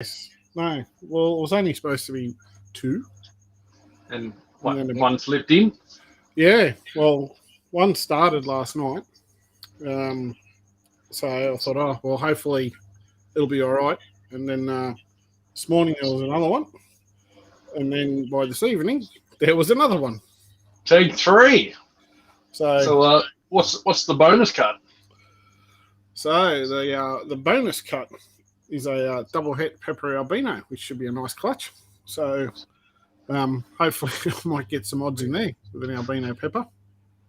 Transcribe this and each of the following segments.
Yes. No. Well, it was only supposed to be two. And And then one slipped in? Yeah. Well, one started last night. So I thought, oh, well, hopefully it'll be all right. And then this morning there was another one. And then by this evening, there was another one. Take three. So what's the bonus cut? So the bonus cut is a double het pepper albino, which should be a nice clutch. So hopefully I might get some odds in there with an albino pepper.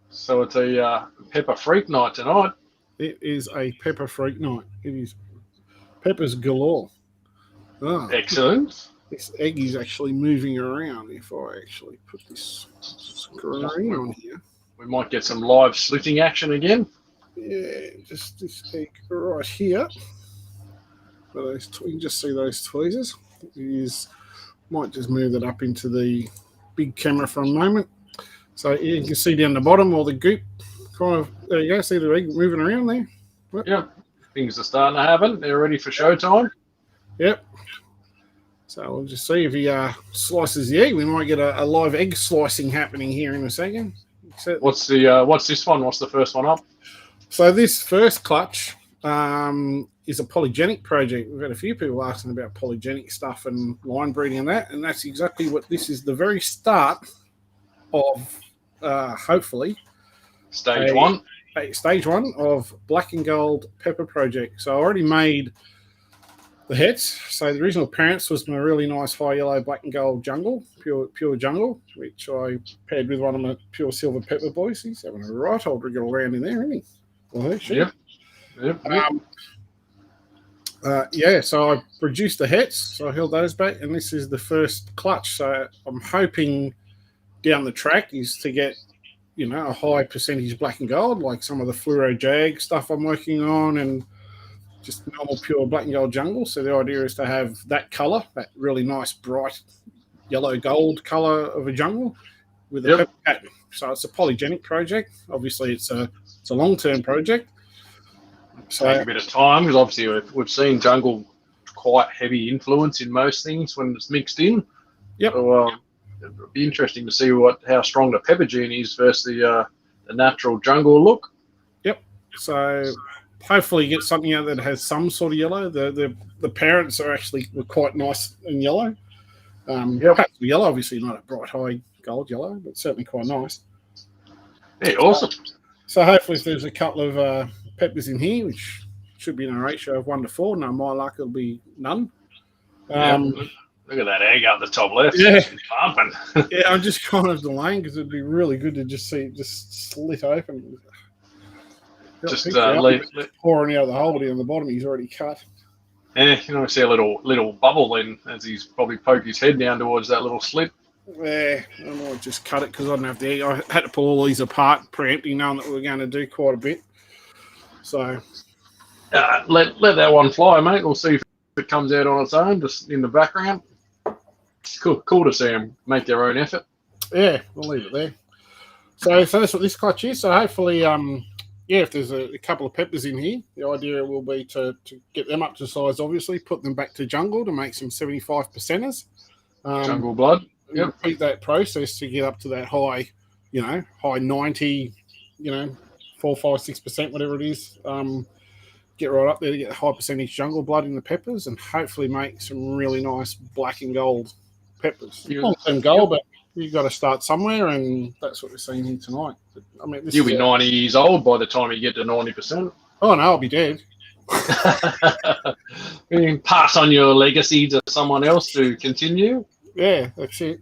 So it's a pepper freak night tonight. It is a pepper freak night. It is peppers galore. Oh, Excellent. This egg is actually moving around. If I actually put this screen on here, we might get some live slitting action again. Yeah, just this egg right here. You can just see those tweezers. Might just move that up into the big camera for a moment. So you can see down the bottom all the goop. Kind of, there you go. See the egg moving around there. Yep. Things are starting to happen. They're ready for showtime. Yep. So we'll just see if he slices the egg. We might get a live egg slicing happening here in a second. What's this one? What's the first one up? So this first clutch is a polygenic project. We've had a few people asking about polygenic stuff and line breeding and that, and that's exactly what this is. The very start of hopefully stage one of black and gold pepper project. So I already made the hets. So the original parents was my really nice high yellow black and gold jungle, pure jungle, which I paired with one of my pure silver pepper boys. He's having a right old wriggle around in there, isn't he? Well, yep. So I produced the hets, so I held those back, and this is the first clutch. So I'm hoping down the track is to get, a high percentage black and gold, like some of the fluoro jag stuff I'm working on, and just normal pure black and gold jungle. So the idea is to have that color, that really nice bright yellow gold color of a jungle with a pepper pattern. So it's a polygenic project. Obviously, it's a long-term project. So take a bit of time, because obviously we've seen jungle quite heavy influence in most things when it's mixed in. Yep. So it'd be interesting to see how strong the pepper gene is versus the natural jungle look. Yep. So hopefully you get something out that has some sort of yellow. The parents were quite nice and yellow. Yellow, obviously not a bright high gold yellow, but certainly quite nice. Yeah, awesome. So hopefully if there's a couple of peppers in here, which should be in a ratio of 1 to 4. No, my luck, it'll be none. Look at that egg up the top left. Yeah. Pumping. Yeah, I'm just kind of delaying because it'd be really good to just see it just slit open. Just pouring out the hole down the bottom. He's already cut. Yeah, you know, see a little bubble then as he's probably poked his head down towards that little slit. Yeah, I might just cut it because I didn't have the egg. I had to pull all these apart preempting, knowing that we were going to do quite a bit. So let that one fly, mate. We'll see if it comes out on its own, just in the background. Cool to see them make their own effort. Yeah, we'll leave it there. So that's what this clutch is. So hopefully, if there's a couple of peppers in here, the idea will be to get them up to size, obviously, put them back to jungle to make some 75%ers. Jungle blood. Yep. Repeat that process to get up to that high, high 90, 4, 5, 6%, whatever it is. Get right up there to get a high percentage jungle blood in the peppers and hopefully make some really nice black and gold peppers. Long-term goal, but you've got to start somewhere, and that's what we're seeing here tonight. But, I mean, you'll be 90 years old by the time you get to 90%. Oh, no, I'll be dead. You can pass on your legacy to someone else to continue. Yeah, that's it.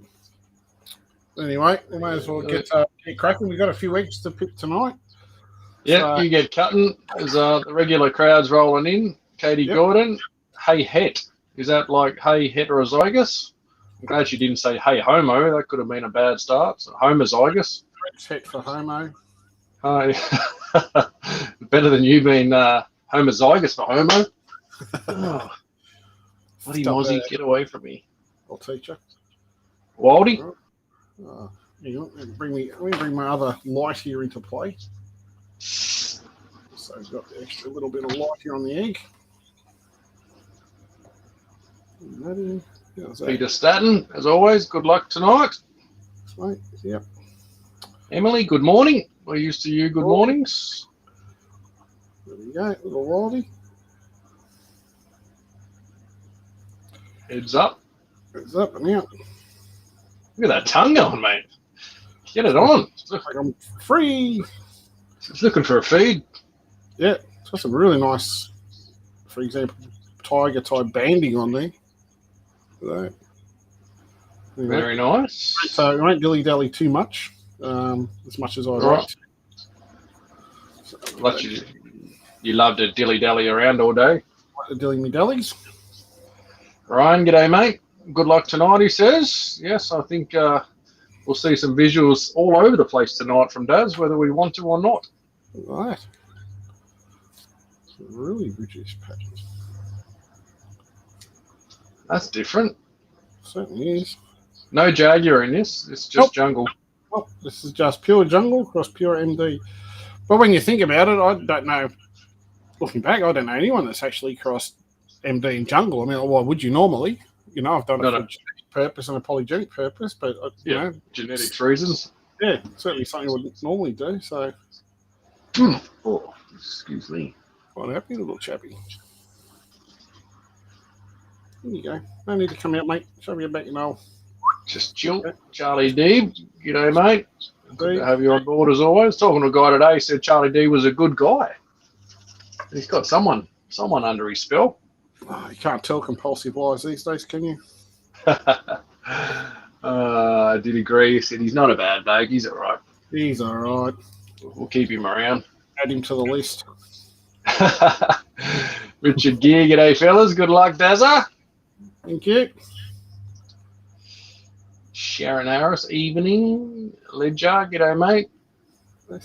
Anyway, we may as well get cracking. We've got a few eggs to pick tonight. Yeah, you get cutting as the regular crowd's rolling in. Katie Gordon, hey het. Is that like hey heterozygous? I'm glad she didn't say hey homo. That could have been a bad start. So, homozygous. It's het for homo. Better than you being homozygous for homo. Oh, bloody Mozzie, get away from me. I'll teach you. Wildy? Let me bring my other light here into play. So I've got the extra little bit of light here on the egg. Peter Statten, as always, good luck tonight. Right. Yep. Emily, good morning. We're used to you good mornings. There we go, little Wildy. Heads up. Heads up and out. Look at that tongue going, mate. Get it on. Like I'm free. It's looking for a feed. Yeah, it's got some really nice, for example, tiger type banding on there. So, very nice. So it won't dilly dally too much, as much as I'd like to. So, you love to dilly dally around all day. Like the dilly me dallies. Ryan, g'day, mate. Good luck tonight, he says. Yes, I think we'll see some visuals all over the place tonight from Daz, whether we want to or not. Right. Some really reduced patterns. That's different. Certainly is. No Jaguar in this. It's just jungle. Oh, this is just pure jungle cross pure MD. But when you think about it, I don't know. Looking back, I don't know anyone that's actually crossed MD and jungle. I mean, why would you normally? You know, I've done it for a genetic purpose and a polygenic purpose, but you know, genetics reasons. Yeah, certainly something I wouldn't normally do. So, oh, excuse me. Quite happy, little chappy. There you go. No need to come out, mate. Show me your back, you know. Just chill. Okay. Charlie D, g'day, mate. Good to have you on board as always. Talking to a guy today, said Charlie D was a good guy. He's got someone under his spell. Oh, you can't tell compulsive lies these days, can you? I did agree. He said he's not a bad bloke. He's all right. He's all right. We'll keep him around. Add him to the list. Richard Gear, g'day, fellas. Good luck, Dazza. Thank you. Sharon Harris, evening. Ledger, g'day, mate.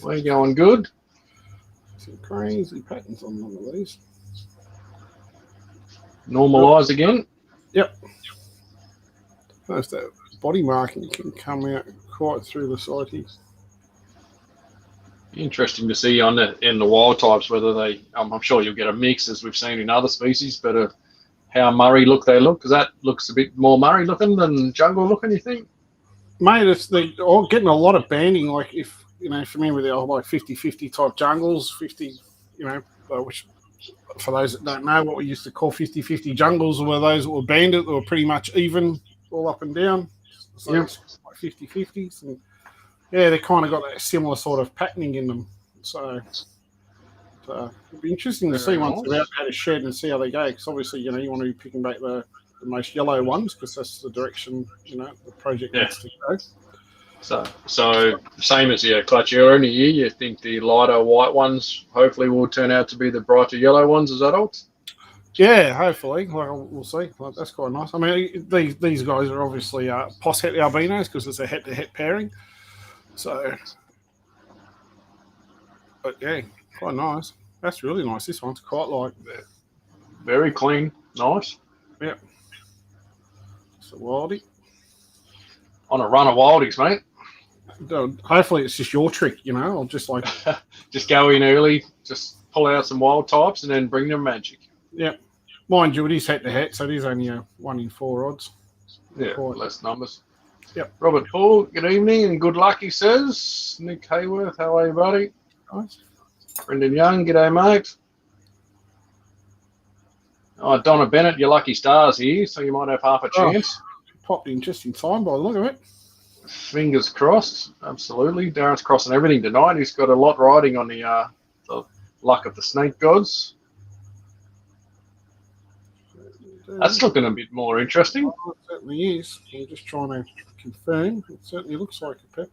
We're going good. Some crazy patterns on one of these. Normalise again. Yep. If that body marking can come out quite through the side here. Interesting to see in the wild types whether they. I'm sure you'll get a mix as we've seen in other species, but how Murray they look, because that looks a bit more Murray looking than jungle looking. You think, mate? They're all getting a lot of banding. Like if you know, for me with the like 50-50 type jungles, 50, you know, which for those that don't know, what we used to call 50-50 jungles were those that were banded, that were pretty much even all up and down. So yep. It's like 50-50s, and yeah, they kind of got that similar sort of patterning in them. So it'd be interesting to see once they're out how to shed and see how they go. Because obviously, you know, you want to be picking back the most yellow ones because that's the direction, you know, the project needs to go. So same as your clutch earlier in the year, you think the lighter white ones hopefully will turn out to be the brighter yellow ones as adults? Yeah, hopefully. Well, we'll see. Well, that's quite nice. I mean, these guys are obviously poss het albinos because it's a het-to-het pairing. So, but yeah, quite nice. That's really nice. This one's quite like that. Very clean. Nice. Yeah. It's a wildie. On a run of wildies, mate. Hopefully it's just your trick, you know. I'll just like just go in early, just pull out some wild types, and then bring them magic. Yeah, mind you, it is het to het, so it is only a 1 in 4 odds. Yeah, less numbers. Yep. Robert Paul, good evening and good luck. He says. Nick Hayworth, how are you, buddy? Nice. Brendan Young, g'day, mate. Oh, Donna Bennett, your lucky stars here, so you might have half a chance. Popped in just in time by the look of it. Fingers crossed, absolutely. Darren's crossing everything tonight. He's got a lot riding on the luck of the snake gods. That's looking a bit more interesting. Oh, it certainly is. I'm just trying to confirm. It certainly looks like a pepper.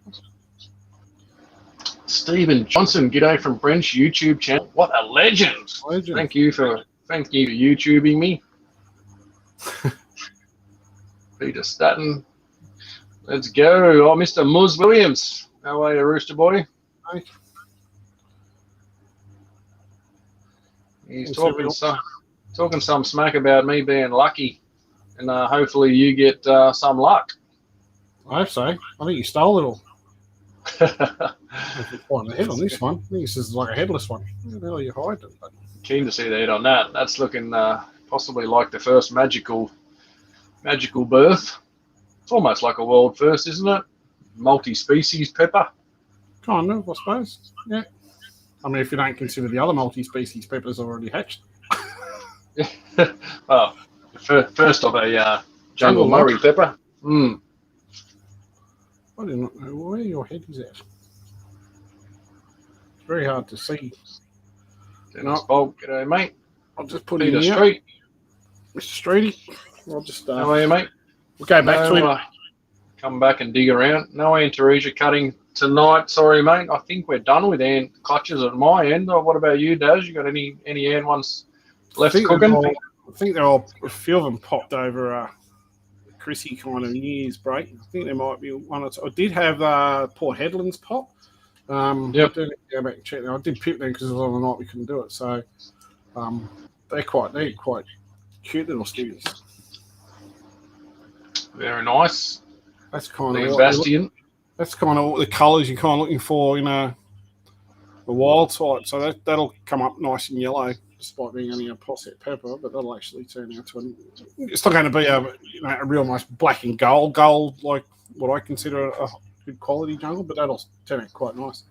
Stephen Johnson, g'day from Brent's YouTube channel. What a legend! Thank you for YouTubing me. Peter Statten. Let's go. Oh, Mr. Muzz Williams. How are you, Rooster Boy? Hey. He's talking some smack about me being lucky, and hopefully you get some luck. I hope so. I think you stole it all. On the head on this one. I think this is like a headless one. Where the hell are you hiding? Keen to see the head on that. That's looking possibly like the first magical Magical birth. It's almost like a world first, isn't it? Multi-species pepper. Kind of, I suppose. Yeah. I mean, if you don't consider the other multi-species peppers already hatched. Well, first of a jungle Murray pepper. Mm. I do not know where your head is at. It's very hard to see. Dennis Bolt, g'day, mate. I'll just put Peter in here. Street. Mr. Streety. I'll just How are you, mate? We'll go back to him. Come back and dig around. No Antaresia cutting tonight. Sorry, mate. I think we're done with ant clutches at my end. What about you, Daz? You got any ant ones left cooking? I think they're all, a few of them popped over Chrissy kind of New Year's break. I think there might be one or two. I did have Port Headlands pop. Yep. I go back and check them. I did pip them because it was on the night we couldn't do it. So they're quite cute little skitties. Very nice. That's kind of Bastion. That's kind of the colours you're kind of looking for in the wild type. So that'll come up nice and yellow, despite being only a posset pepper. But that'll actually turn out to it's not going to be a real nice black and gold like what I consider a good quality jungle. But that'll turn out quite nice.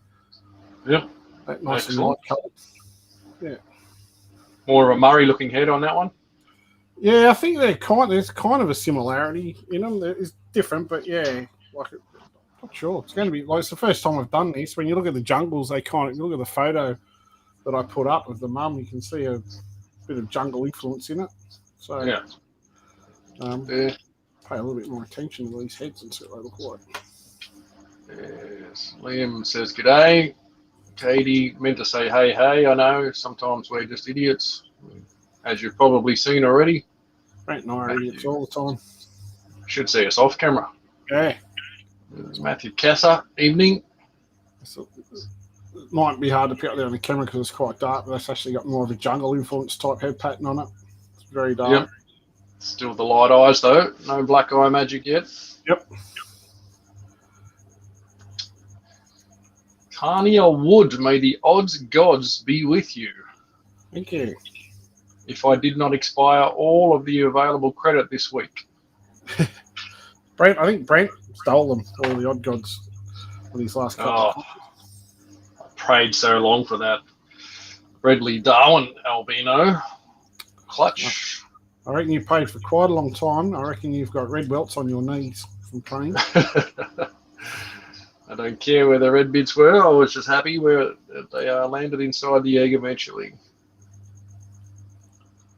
Yeah, that nice Excellent. And light colour. Yeah. More of a Murray looking head on that one. Yeah, I think there's kind of a similarity in them. It's different, but yeah, like I'm not sure. It's going to be like it's the first time I've done this. When you look at the jungles, you look at the photo that I put up of the mum. You can see a bit of jungle influence in it. So yeah, pay a little bit more attention to these heads and see what they look like. Yes, Liam says g'day. Katie meant to say hey. I know sometimes we're just idiots, as you've probably seen already. Brent and I are idiots all the time. Should see us off camera. Yeah. There's Matthew Casa, evening. It might be hard to pick up there on the camera because it's quite dark, but that's actually got more of a jungle influence type head pattern on it. It's very dark. Yep. Still the light eyes though. No black eye magic yet. Yep. Carnia Wood, may the odds gods be with you. Thank you. If I did not expire all of the available credit this week. I think Brent stole them, all the odd gods, for these last couple. I prayed so long for that. Bradley Darwin, Albino. Clutch. I reckon you paid for quite a long time. I reckon you've got red welts on your knees from praying. I don't care where the red bits were. I was just happy where they landed inside the egg eventually.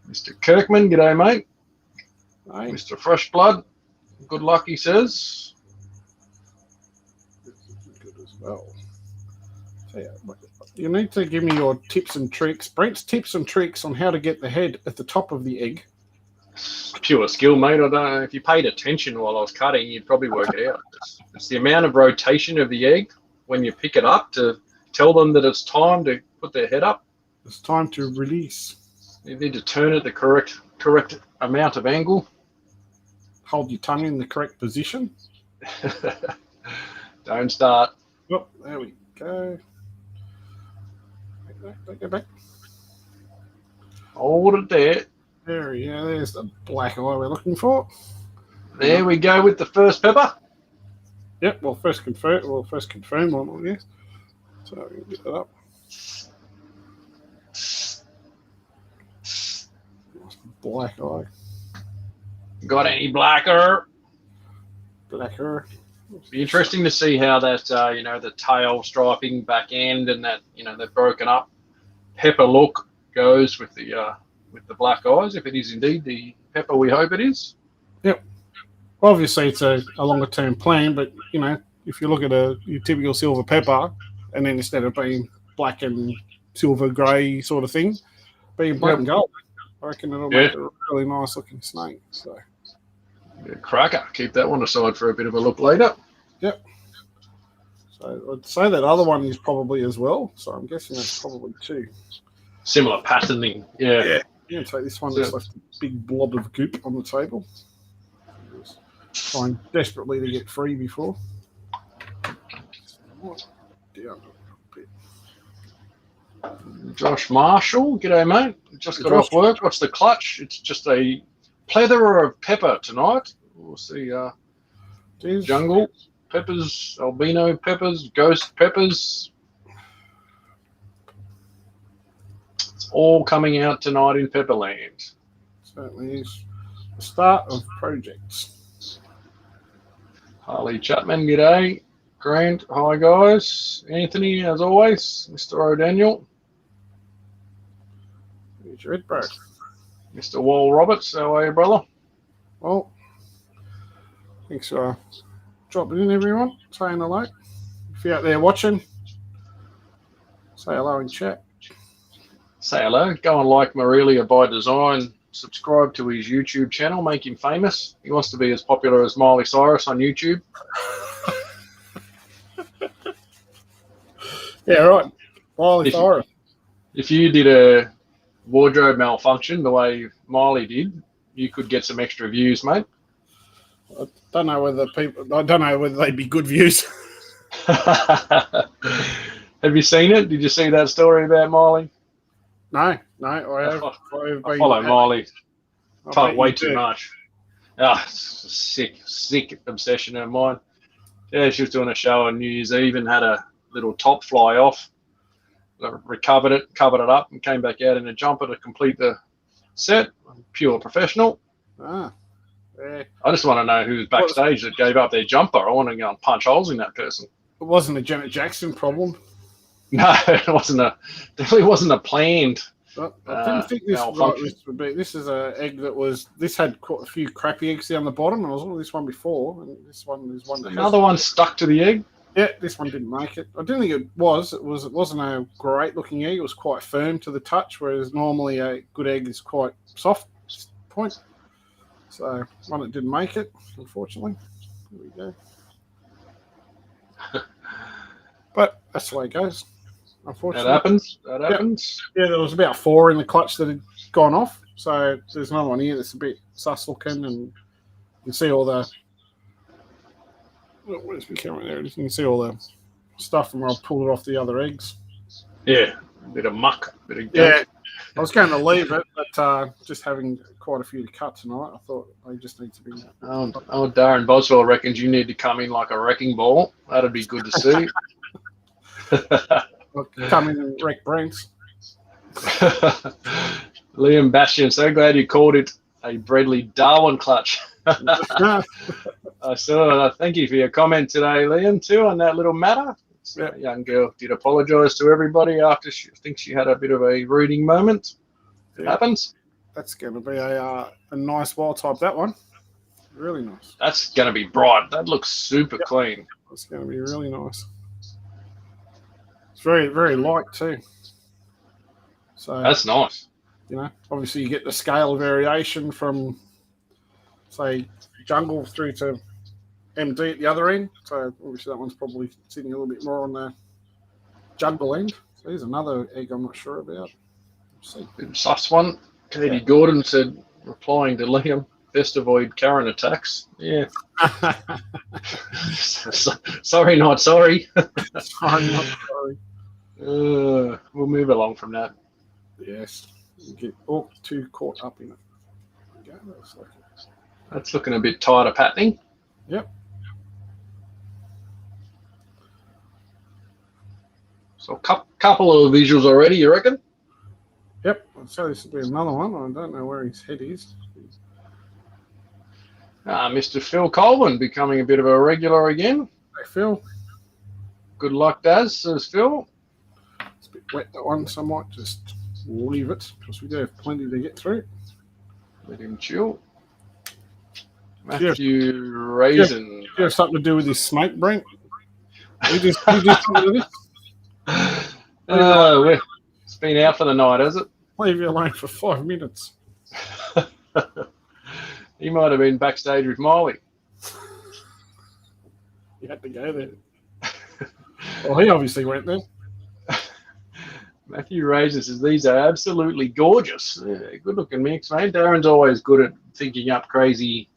Mr. Kirkman, g'day, mate. Hey. Mr. Fresh Blood, good luck, he says. Good as well. So, yeah, you need to give me your tips and tricks. Brent's tips and tricks on how to get the head at the top of the egg. Pure skill, mate. I don't know. If you paid attention while I was cutting, you'd probably work it out. It's the amount of rotation of the egg when you pick it up to tell them that it's time to put their head up. It's time to release. You need to turn it the correct amount of angle. Hold your tongue in the correct position. Don't start. Oh, there we go. Go back. Hold it there. There we go. There's the black eye we're looking for. There we go with the first pepper. Yep. Well, first confirm one, I guess. So we can get that up. Black eye. Got any blacker? Blacker. Be interesting to see how that, the tail striping back end and that, the broken up pepper look goes with the black eyes. If it is indeed the pepper we hope it is. Yep. Obviously, it's a longer term plan, but if you look at your typical silver pepper, and then instead of being black and silver grey sort of thing, being black and gold. I reckon it'll make a really nice looking snake. So, cracker. Keep that one aside for a bit of a look later. Yep. So I'd say that other one is probably as well. So I'm guessing that's probably two. Similar patterning. Yeah. Yeah. Take this one that's left a big blob of goop on the table. Just trying desperately to get free before. Down. Josh Marshall, g'day mate. Just got off work. What's the clutch? It's just a plethora of pepper tonight. We'll see. Jeez. Jungle peppers, albino peppers, ghost peppers. It's all coming out tonight in Pepperland. Certainly is the start of projects. Harley Chapman, g'day. Grant, hi guys. Anthony, as always. Mr. O'Daniel. Here's your Ed, bro. Mr. Wall Roberts, how are you, brother? Well, thanks for dropping in, everyone. Saying hello. If you're out there watching, say hello in chat. Say hello. Go and like Morelia by Design. Subscribe to his YouTube channel. Make him famous. He wants to be as popular as Miley Cyrus on YouTube. Yeah, right. Miley Cyrus. If you did a wardrobe malfunction the way Miley did, you could get some extra views, mate. I don't know whether they'd be good views. Have you seen it? Did you see that story about Miley? No, I follow Miley. Way too much. It's a sick obsession of mine. Yeah, she was doing a show on New Year's Eve and had a little top fly off. Recovered it, covered it up, and came back out in a jumper to complete the set. Pure professional. Yeah. I just want to know who's backstage that gave up their jumper. I want to go and punch holes in that person. It wasn't a Janet Jackson problem. No, it definitely wasn't a planned. I didn't think this would be. This is an egg that was. This had quite a few crappy eggs down the bottom, and I was looking at this one before, and this one is one. Another one stuck to the egg. Yeah, this one didn't make it. I didn't think it was. It wasn't a great looking egg. It was quite firm to the touch, whereas normally a good egg is quite soft. Point. So one that didn't make it, unfortunately. There we go. But that's the way it goes. Unfortunately, that happens. Yeah, there was about 4 in the clutch that had gone off. So there's another one here that's a bit sus looking, and you can see all the. Where's my camera there? You can see all the stuff from where I pulled it off the other eggs. Yeah, a bit of muck, bit of gunk. Yeah, I was going to leave it, but just having quite a few to cut tonight, I thought they just need to be. Darren Boswell reckons you need to come in like a wrecking ball. That'd be good to see. Come in and wreck Brent's. Liam Bastian, so glad you called it a Bradley Darwin clutch. I saw. Thank you for your comment today, Liam, too, on that little matter. A young girl did apologise to everybody after I think she had a bit of a reading moment. It happens. That's going to be a nice wild type, that one. Really nice. That's going to be bright. That looks super clean. That's going to be really nice. It's very, very light too. So that's nice. You know, obviously you get the scale variation from, say, jungle through to MD at the other end. So obviously that one's probably sitting a little bit more on the jungle end. So here's another egg I'm not sure about. Let's see. Sus one. Katie Gordon said, replying to Liam, best avoid Karen attacks. Yeah. Sorry, not sorry. Sorry, not sorry. We'll move along from that. Yes. You get all too caught up in it. There we go. That's looking a bit tighter patterning. Yep. So a couple of visuals already, you reckon? Yep. So this will be another one. I don't know where his head is. Mr. Phil Colvin becoming a bit of a regular again. Hey, Phil. Good luck, Daz, says Phil. It's a bit wet, that one, so I might just leave it because we do have plenty to get through. Let him chill. Matthew Raisin. Do you have something to do with this snake, Brent? We just something to this? It's been out for the night, has it? Leave you alone for 5 minutes. He might have been backstage with Miley. You had to go there. Well, he obviously went there. Matthew Raisin says, these are absolutely gorgeous. Yeah, good looking mix, mate. Darren's always good at thinking up crazy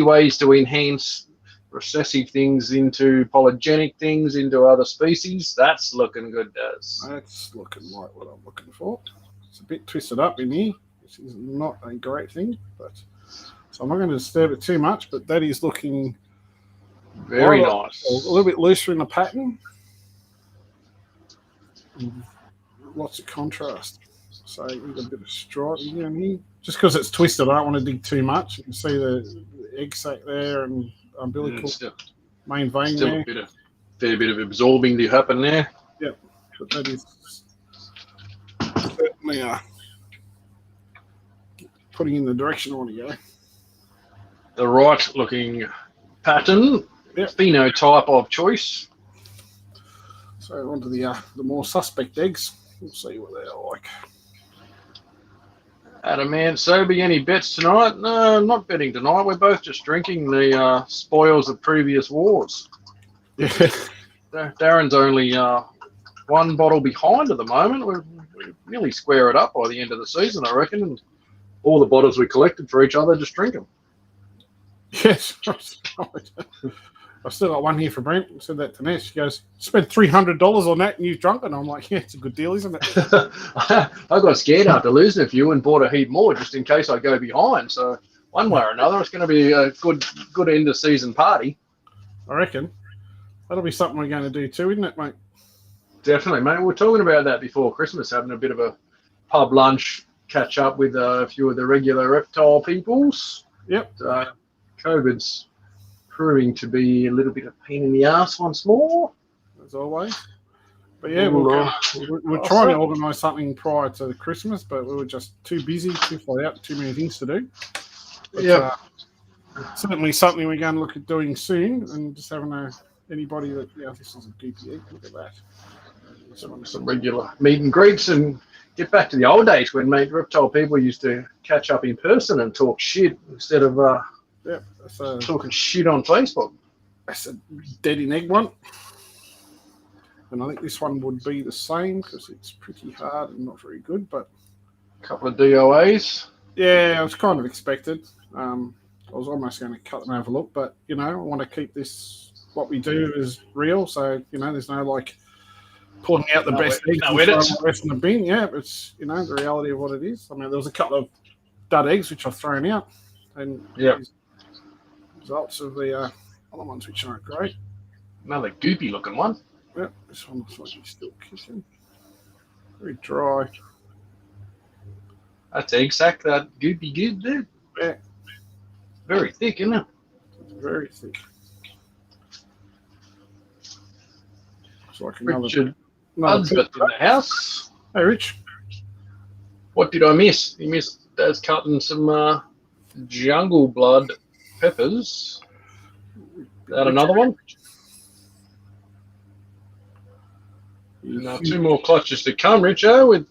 ways to enhance recessive things into polygenic things into other species. That's looking good, Daz. That's looking like what I'm looking for. It's a bit twisted up in here, which is not a great thing, but So I'm not going to disturb it too much, but that is looking very nice. A little bit looser in the pattern. Lots of contrast. So you've got a bit of stripe down here. Just because it's twisted, I don't want to dig too much. You can see the egg sac there and umbilical main vein still there. A fair bit of absorbing to happen there. Yep, but that is certainly putting in the direction I want to go. The right looking pattern, phenotype of choice. So onto the more suspect eggs. We'll see what they're like. Adam, Sobe, any bets tonight? No, not betting tonight. We're both just drinking the spoils of previous wars. Yeah. Darren's only one bottle behind at the moment. We'll nearly square it up by the end of the season, I reckon. And all the bottles we collected for each other, just drink them. Yes. I've still got one here for Brent. I said that to Ness. She goes, spent $300 on that and you've drunk it. And I'm like, yeah, it's a good deal, isn't it? I got scared after losing a few and bought a heap more just in case I go behind. So one way or another, it's going to be a good end of season party. I reckon. That'll be something we're going to do too, isn't it, mate? Definitely, mate. We were talking about that before Christmas, having a bit of a pub lunch, catch up with a few of the regular reptile peoples. Yep. COVID's proving to be a little bit of pain in the ass once more. As always. But yeah, we're trying to organise something prior to Christmas, but we were just too busy, too far out, too many things to do. But, certainly something we're going to look at doing soon, and just having anybody that, this is a goopy egg, look at that. Some regular meet and greets and get back to the old days when reptile people used to catch up in person and talk shit instead of talking shit on Facebook. That's a dead in egg one. And I think this one would be the same because it's pretty hard and not very good, but a couple of DOAs. Yeah, it was kind of expected. I was almost going to cut them and have a look, but I want to keep this, what we do is real, so there's no like pulling out the best eggs and throwing the rest in the bin. Yeah, it's the reality of what it is. I mean, there was a couple of dud eggs which I've thrown out, and results of the other ones which aren't great. Another goopy looking one. Yeah, this one looks like he's still kissing. Very dry. That's egg sac, that goopy goop there. Yeah. Very thick, isn't it? It's very thick. It's like another husband in the house. Hey, Rich. What did I miss? You missed Dad's cutting some jungle blood peppers. That another one? Two more clutches to come, Richo, with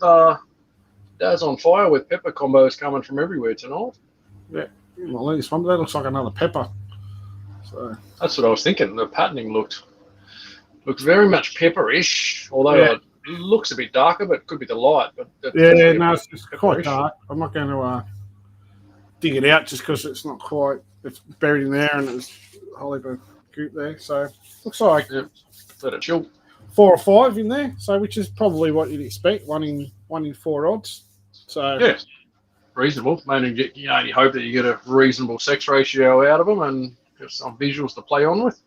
Dad's on fire with pepper combos coming from everywhere tonight. Yeah, well, this one, that looks like another pepper. So that's what I was thinking. The patterning looked very much pepperish, although it looks a bit darker, but it could be the light. But it's just quite dark. I'm not going to dig it out just because it's not quite. It's buried in there and there's a whole heap of goop there. So looks like let it chill. 4 or 5 in there. So which is probably what you'd expect. 1 in 4 odds. So yeah, reasonable. Mainly, you only hope that you get a reasonable sex ratio out of them and get some visuals to play on with.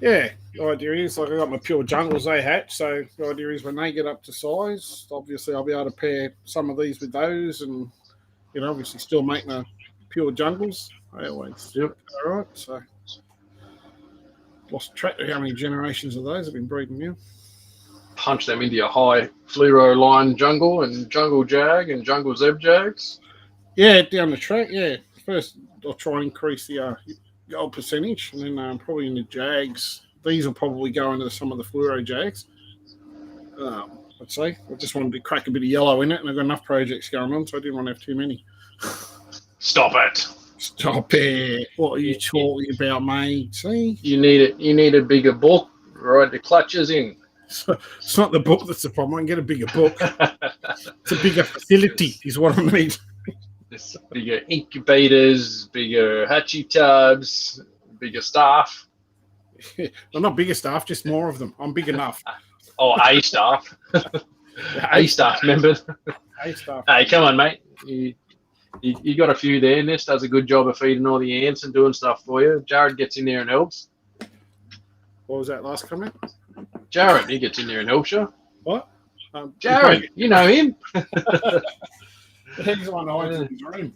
Yeah, the idea is, like I got my pure jungles, they hatch, so the idea is when they get up to size, obviously I'll be able to pair some of these with those and, obviously still make my pure jungles. I always do it. All right, so lost track of how many generations of those have been breeding now. Punch them into your high fluoro line jungle and jungle jag and jungle zeb jags. Yeah, down the track, yeah. First, I'll try and increase the gold percentage, and then probably in the jags. These will probably go into some of the fluoro jags. I'd say I just wanted to crack a bit of yellow in it, and I've got enough projects going on, so I didn't want to have too many. Stop it! Stop it! What are you talking about, mate? See, you need it. You need a bigger book. Ride the clutches in. So, it's not the book that's the problem. I can get a bigger book. It's a bigger facility, is what I need. There's bigger incubators, bigger hatchie tubs, bigger staff. Well, not bigger staff, just more of them. I'm big enough. A staff. A staff member. A staff. Hey, come on, mate. You You got a few there. Ness does a good job of feeding all the ants and doing stuff for you. Jared gets in there and helps. What was that last comment? Jared, he gets in there and helps you. What? Jared, you know him. He's on his room.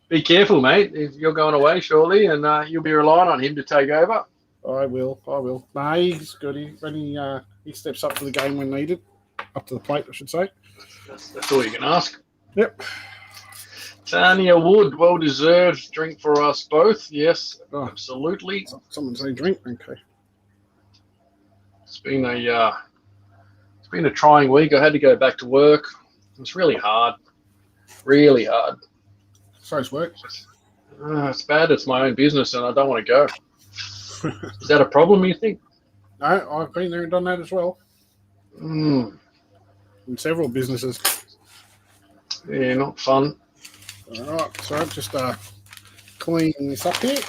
Be careful, mate. If you're going away shortly, and you'll be relying on him to take over. I will. No, he's good. He steps up to the game when needed. Up to the plate, I should say. That's all you can ask. Yep. Tanya Wood, well-deserved drink for us both. Yes, absolutely. Someone say drink. Okay. It's been a trying week. I had to go back to work. It was really hard. Really hard. So's work. It's bad. It's my own business, and I don't want to go. Is that a problem, you think? No, I've been there and done that as well. In several businesses. Yeah, not fun. All right, so I'm just cleaning this up here.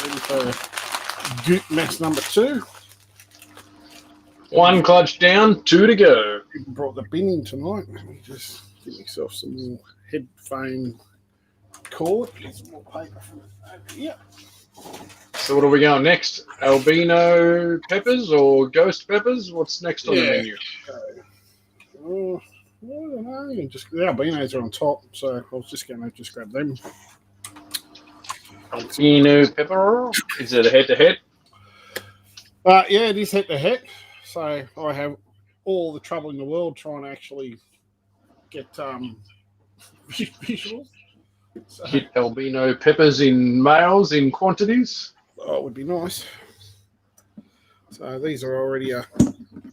Ready for goot mess number 2. 1 clutch down, 2 to go. Even brought the bin in tonight. Let me just give myself some little headphone cord. Get some more paper from over here. So what are we going next? Albino peppers or ghost peppers? What's next on the menu? I don't know. Just the albinos are on top, so I was just going to just grab them. Albino pepper. Is it a head-to-head? Yeah, it is head-to-head. So I have all the trouble in the world trying to actually get visuals. So, hit albino peppers in males in quantities. Oh, it would be nice. So these are already a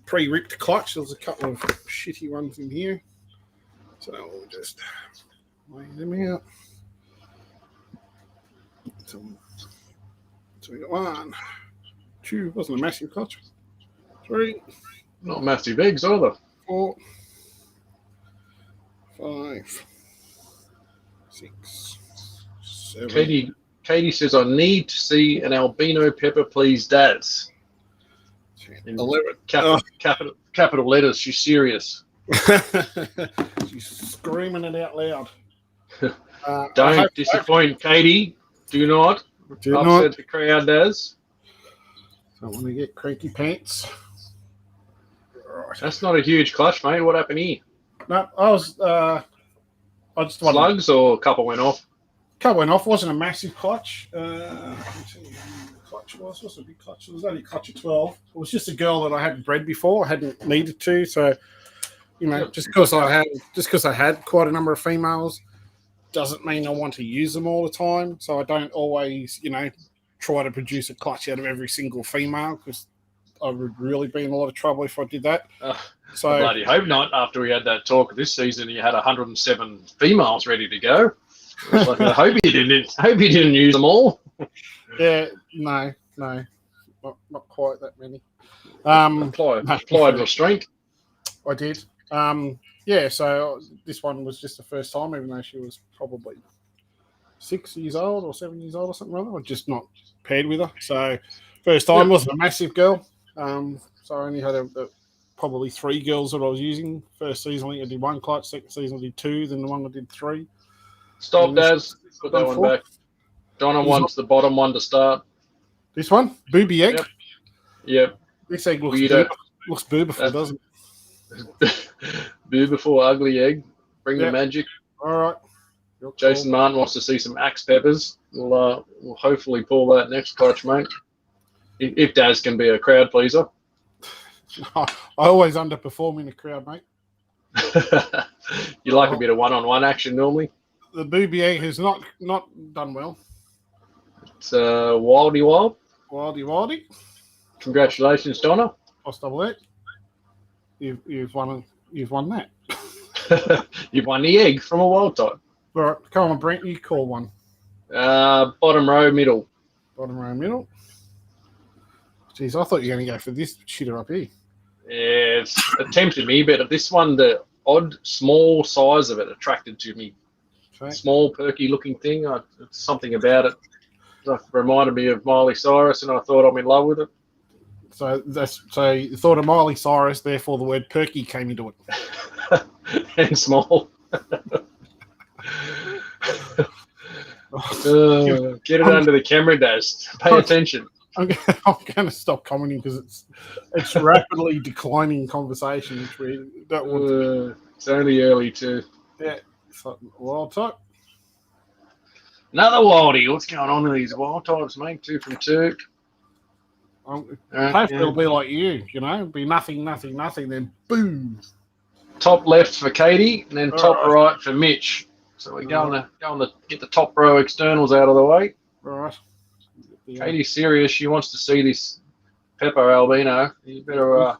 pre-ripped clutch. There's a couple of shitty ones in here. So we'll just lay them out. So we got 1, 2, wasn't a massive clutch. 3. Not massive eggs either. 4, 5, 6, 7. Katie says, I need to see an albino pepper, please, Daz. 11. Capital letters. She's serious. She's screaming it out loud. Don't disappoint Katie. Do not upset the crowd, Daz. Don't want to get cranky pants. Right. That's not a huge clutch, mate. What happened here? No, I just slugs or a couple went off. Couple went off. Wasn't a massive clutch. Let's see how the clutch was. What's a big clutch? It was only a clutch of 12. It was just a girl that I hadn't bred before. I hadn't needed to. So, just because I had quite a number of females, doesn't mean I want to use them all the time. So I don't always, try to produce a clutch out of every single female, because I would really be in a lot of trouble if I did that. So I bloody hope not. After we had that talk this season, you had 107 females ready to go. Like, I hope you didn't use them all. Yeah, no, not quite that many. Applied restraint. I did. Yeah, so this one was just the first time, even though she was probably 6 years old or 7 years old or something like that. I'm just not paired with her. So first time, wasn't a massive girl. So I only had probably 3 girls that I was using. First season, I did 1 clutch. Second season, I did 2. Then the one I did 3. Stop, Daz. Put that one back. Donna wants the bottom one to start. This one? Booby egg? Yep. This egg looks bootiful, doesn't it? Beautiful, ugly egg. Bring the magic. All right. Jason Martin wants to see some axe peppers. We'll hopefully pull that next clutch, mate. If Daz can be a crowd pleaser. I always underperform in the crowd, mate. You like a bit of one-on-one action normally? The booby egg has not done well. It's Wildy Wild. Wildy. Congratulations, Donna. I'll double it. You've won that. You've won the egg from a wild type. All right, come on, Brent. You call one. Bottom row, middle. Bottom row, middle. Jeez, I thought you were going to go for this shitter up here. Yeah, it's tempted me, but this one, the odd, small size of it attracted to me. Okay. Small, perky-looking thing. It's something about it. It reminded me of Miley Cyrus, and I thought I'm in love with it. So you thought of Miley Cyrus, therefore the word perky came into it. And small. Get it under the camera, Daz. Pay attention. I'm going to stop commenting because it's rapidly declining conversation, which we don't want to. It's only early too. Yeah, so, wild type. Another wildie. What's going on with these wild types, mate? 2 from 2. Hopefully it'll be like you know, it'll be nothing, then boom. Top left for Katie, and then top right for Mitch. So we're going to get the top row externals out of the way. All right. Katie's serious. She wants to see this pepper albino. You better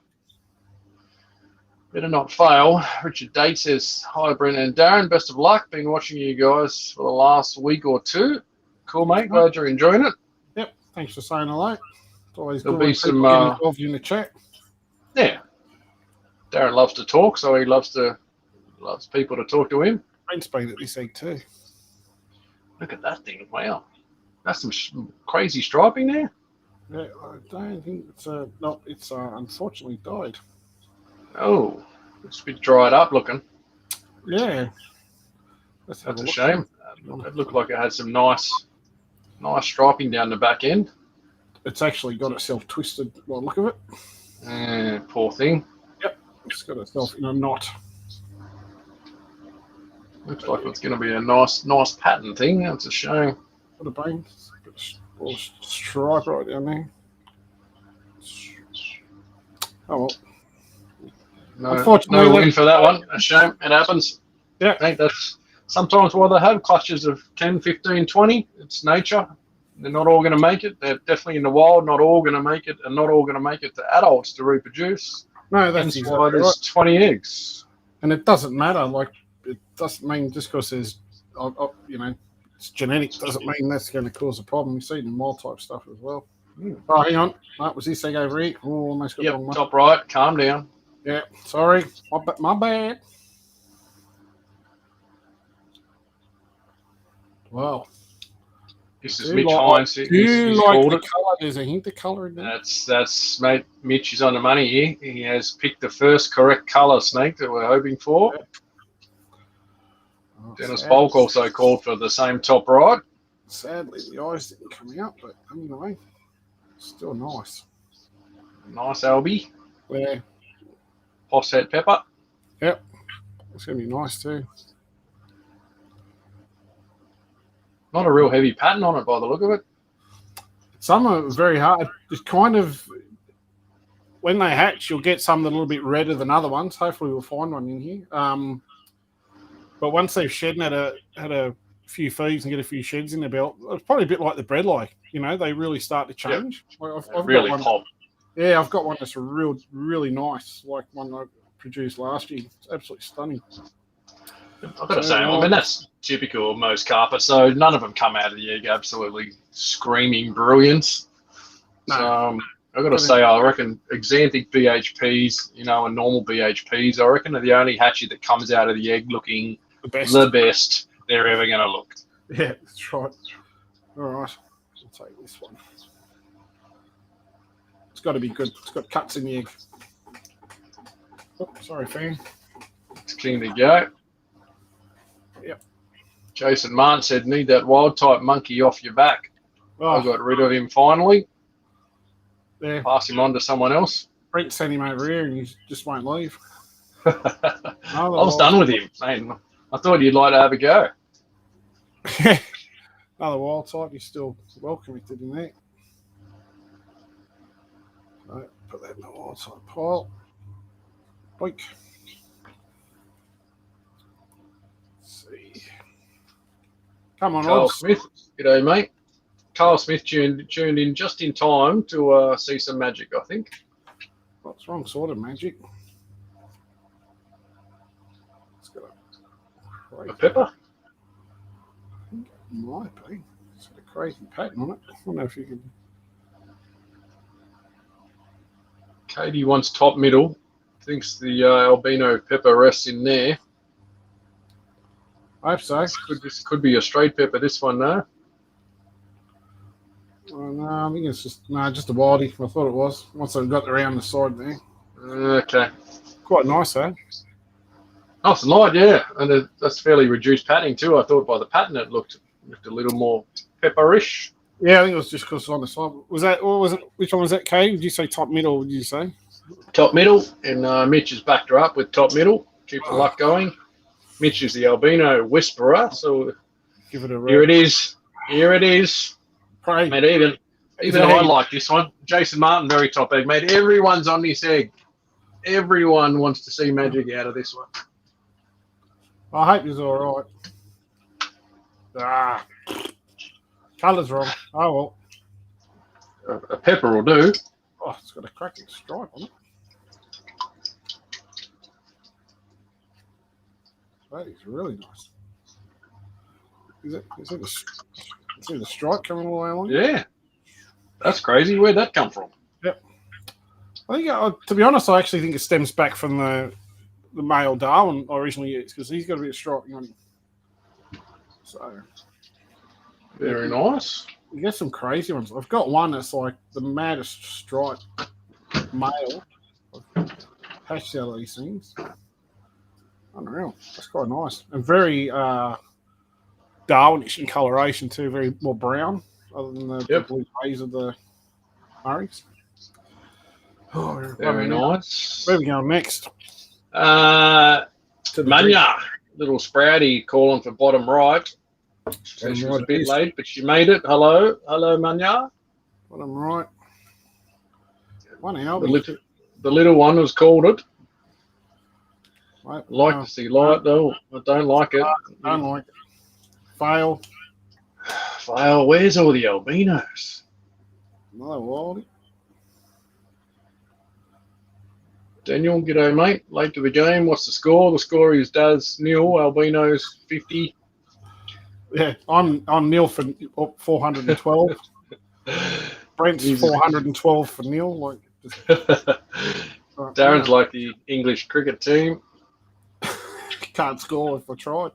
not fail. Richard Date says, hi, Brent and Darren. Best of luck. Been watching you guys for the last week or 2. Cool, mate. Glad you're enjoying it. Yep. Thanks for saying hello. It's always There'll good be some involved in the chat. Yeah. Darren loves to talk, so he loves people to talk to him. Brent's been at this egg too. Look at that thing. Wow. That's some crazy striping there. Yeah, I don't think it's it's unfortunately died. Oh, it's a bit dried up looking. Yeah. That's a shame. It looked like it had some nice striping down the back end. It's actually got itself twisted by the look of it. Poor thing. Yep. It's got itself in a knot. Looks like it's going to be a nice pattern thing. That's a shame. What a bane. A stripe right down there. Oh well. No win for that one. A shame. It happens. Yeah. I think that's sometimes why they have clutches of 10, 15, 20. It's nature. They're not all going to make it. They're definitely in the wild, not all going to make it, and not all going to make it to adults to reproduce. No, that's exactly why there's 20 eggs. And it doesn't matter. Like, it doesn't mean just because there's, it's genetic doesn't mean that's going to cause a problem. You see it in wild type stuff as well. Oh, hang on. That was this egg over here. Oh, almost got the wrong one. Top right. Calm down. Yeah, sorry. My bad. Wow. This is Mitch Hines. Do you like the colour? There's a hint of colour in there. That's mate. Mitch is on the money here. He has picked the first correct colour snake that we're hoping for. Yeah. Dennis Bulk also called for the same top right. Sadly, the eyes didn't come out, but anyway, still nice. Nice Albie. Yeah. Offset pepper. Yep. It's going to be nice too. Not a real heavy pattern on it by the look of it. Some are very hard. It's kind of, when they hatch, you'll get some that are a little bit redder than other ones. Hopefully we'll find one in here. But once they've shed and had a few feeds and get a few sheds in their belt, it's probably a bit like the bread like. They really start to change. Yep. I've really got one, pop. Yeah, I've got one that's really nice, like one I produced last year. It's absolutely stunning. I've got to say, I mean, that's typical of most carpets. So none of them come out of the egg absolutely screaming brilliance. No. So I've got to say, I reckon Axanthic BHPs, and normal BHPs, I reckon are the only hatchie that comes out of the egg looking the best they're ever going to look. Yeah, that's right. All right, I'll take this one. It's got to be good. It's got cuts in the egg. Oh, sorry, fan. It's clean to go. Yep. Jason Martin said, need that wild type monkey off your back. Oh. I got rid of him finally. Yeah. Pass him on to someone else. Brent sent him over here and he just won't leave. I was done with him. Man, I thought you'd like to have a go. Another wild type. He's still well committed in there. So put that in the wild type pile. Boink. Let's see. Come on, Carl Odds. Smith. G'day, mate. Carl Smith tuned in just in time to see some magic, I think. What's wrong sort of magic? It's got a pepper? I think it might be. It's got a crazy pattern on it. I don't know if you can. Katie wants top middle. Thinks the albino pepper rests in there. I hope so. This could be a straight pepper, this one, no? No, I think it's just a wildie. I thought it was. Once I got around the side there. Okay. Quite nice, eh? Nice and light, yeah. And that's fairly reduced patterning too. I thought by the pattern it looked Just a little more pepperish. Yeah, I think it was just because it's on the side. Was that? What was it? Which one was that, Kate? Did you say top middle? Did you say top middle? And Mitch has backed her up with top middle. Keep the luck going. Mitch is the albino whisperer, so give it a here it is. Here it is. Pray. Mate, even I like this one. Jason Martin, very top egg, mate. Everyone's on this egg. Everyone wants to see magic out of this one. I hope he's all right. Colour's wrong. Oh well. A pepper will do. Oh, it's got a cracking stripe on it. That is really nice. Is it the stripe coming all the way along? Yeah. That's crazy. Where'd that come from? Yep. I think, to be honest, I actually think it stems back from the male Darwin originally used, because he's got a bit of stripe on him. So. Very nice. You get some crazy ones. I've got one that's like the maddest stripe male. I've hatched out of these things. Unreal. That's quite nice. And very Darwinish in coloration too, very more brown, other than the blue rays of the Murrays. Oh, very nice. Where are we going next? Manya, little sprouty calling for bottom right. So she was a bit late, but she made it. Hello, Manya. Bottom right. One album. The little one was called it. Right. Like to see light though. I don't like it. I don't like it. Fail. Fail. Where's all the albinos? Another wildie. Daniel, g'day mate. Late to the game. What's the score? The score is Daz nil, albinos 50. Yeah, I'm nil for 412. Brent's 412 for nil. Like, Darren's like the English cricket team. Can't score if I tried.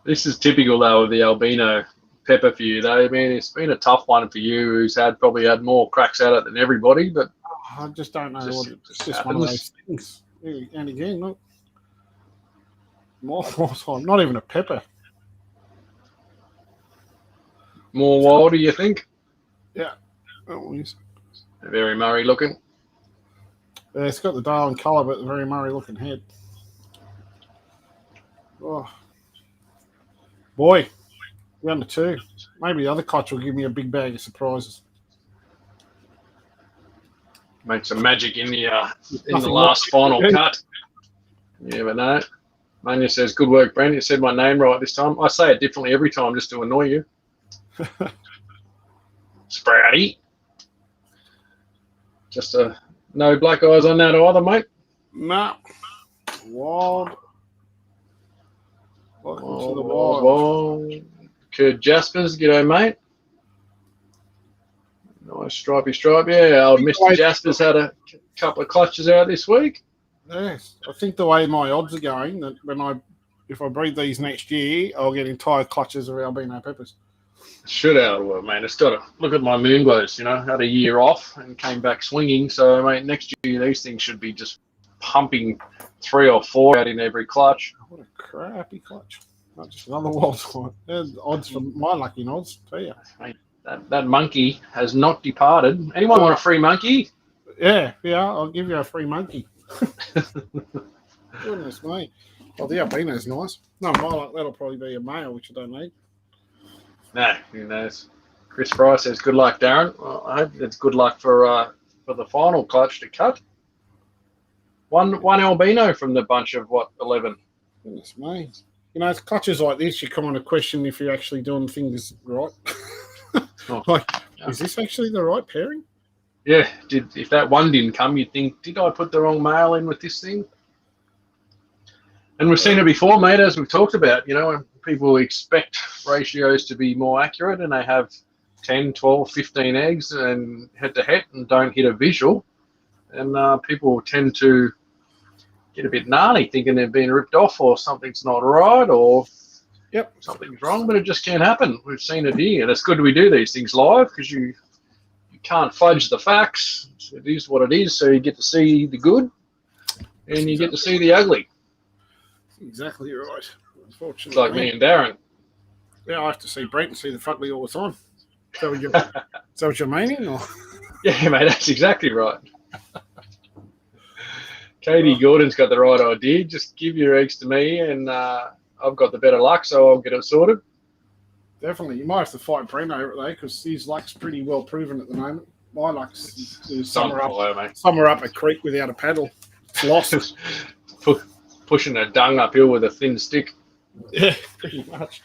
This is typical though of the albino pepper for you though. I mean, it's been a tough one for you, who's probably had more cracks at it than everybody. But I just don't know what it's just one of those things. And again, look, more time. Not even a pepper. More wild, do you think? Yeah. Oh, yes. Very Murray looking. Yeah, it's got the Darwin colour, but the very Murray looking head. Oh. Boy, round to 2. Maybe the other clutch will give me a big bag of surprises. Make some magic in the last final cut. You never know. Mania says, good work, Brent. You said my name right this time. I say it differently every time just to annoy you. Sprouty. Just no black eyes on that either, mate. No. Wild. Welcome to the wild. Kurt Jaspers, g'day, mate. Nice stripy stripe. Yeah, old Mr. Jaspers had a couple of clutches out this week. Yes. I think the way my odds are going, that if I breed these next year, I'll get entire clutches of albino peppers. Should out, well, man. It's got to look at my moon glows. Had a year off and came back swinging. So, mate, next year these things should be just pumping 3 or 4 out in every clutch. What a crappy clutch! Not just another wild one. Odds for my lucky odds, tell you. Mate, that monkey has not departed. Anyone want a free monkey? Yeah, I'll give you a free monkey. Goodness me. Well, the albino's nice. No, that'll probably be a male, which I don't need. No, who knows? Chris Fry says, good luck, Darren. Well, I hope it's good luck for the final clutch to cut. One albino from the bunch of, 11? Goodness me. It's clutches like this, you kind of question if you're actually doing things right. Is this actually the right pairing? Yeah, if that one didn't come, you'd think, did I put the wrong male in with this thing? And we've seen it before, mate, as we've talked about, when people expect ratios to be more accurate and they have 10, 12, 15 eggs and head-to-head and don't hit a visual. And people tend to get a bit gnarly thinking they're being ripped off or something's not right or something's wrong, but it just can't happen. We've seen it here. And it's good we do these things live because you can't fudge the facts. It is what it is, so you get to see the good and you get to see the ugly. Exactly right. Unfortunately. It's like me and Darren. I have to see Brent and see the fugly all the time. Is that what you're meaning? Or? Yeah, mate, that's exactly right. Katie Gordon's got the right idea. Just give your eggs to me, and I've got the better luck, so I'll get it sorted. Definitely. You might have to fight Brent over it, though, because his luck's pretty well proven at the moment. My luck's somewhere up a creek without a paddle. It's lost. Pushing a dung uphill with a thin stick. Yeah, pretty much.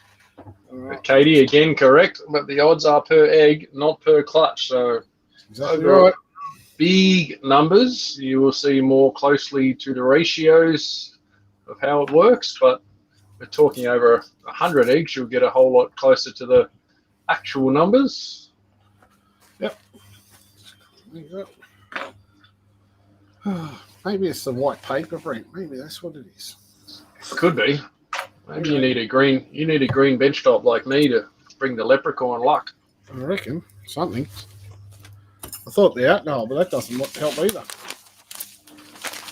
Right. Katie, again, correct, but the odds are per egg, not per clutch. So exactly right. Big numbers, you will see more closely to the ratios of how it works, but we're talking over 100 eggs, you'll get a whole lot closer to the actual numbers. Yep. Maybe it's the white paper, Brent. Maybe that's what it is. Could be. Maybe you need a green bench top like me to bring the leprechaun luck. I reckon something. I thought the outlaw, but that doesn't help either.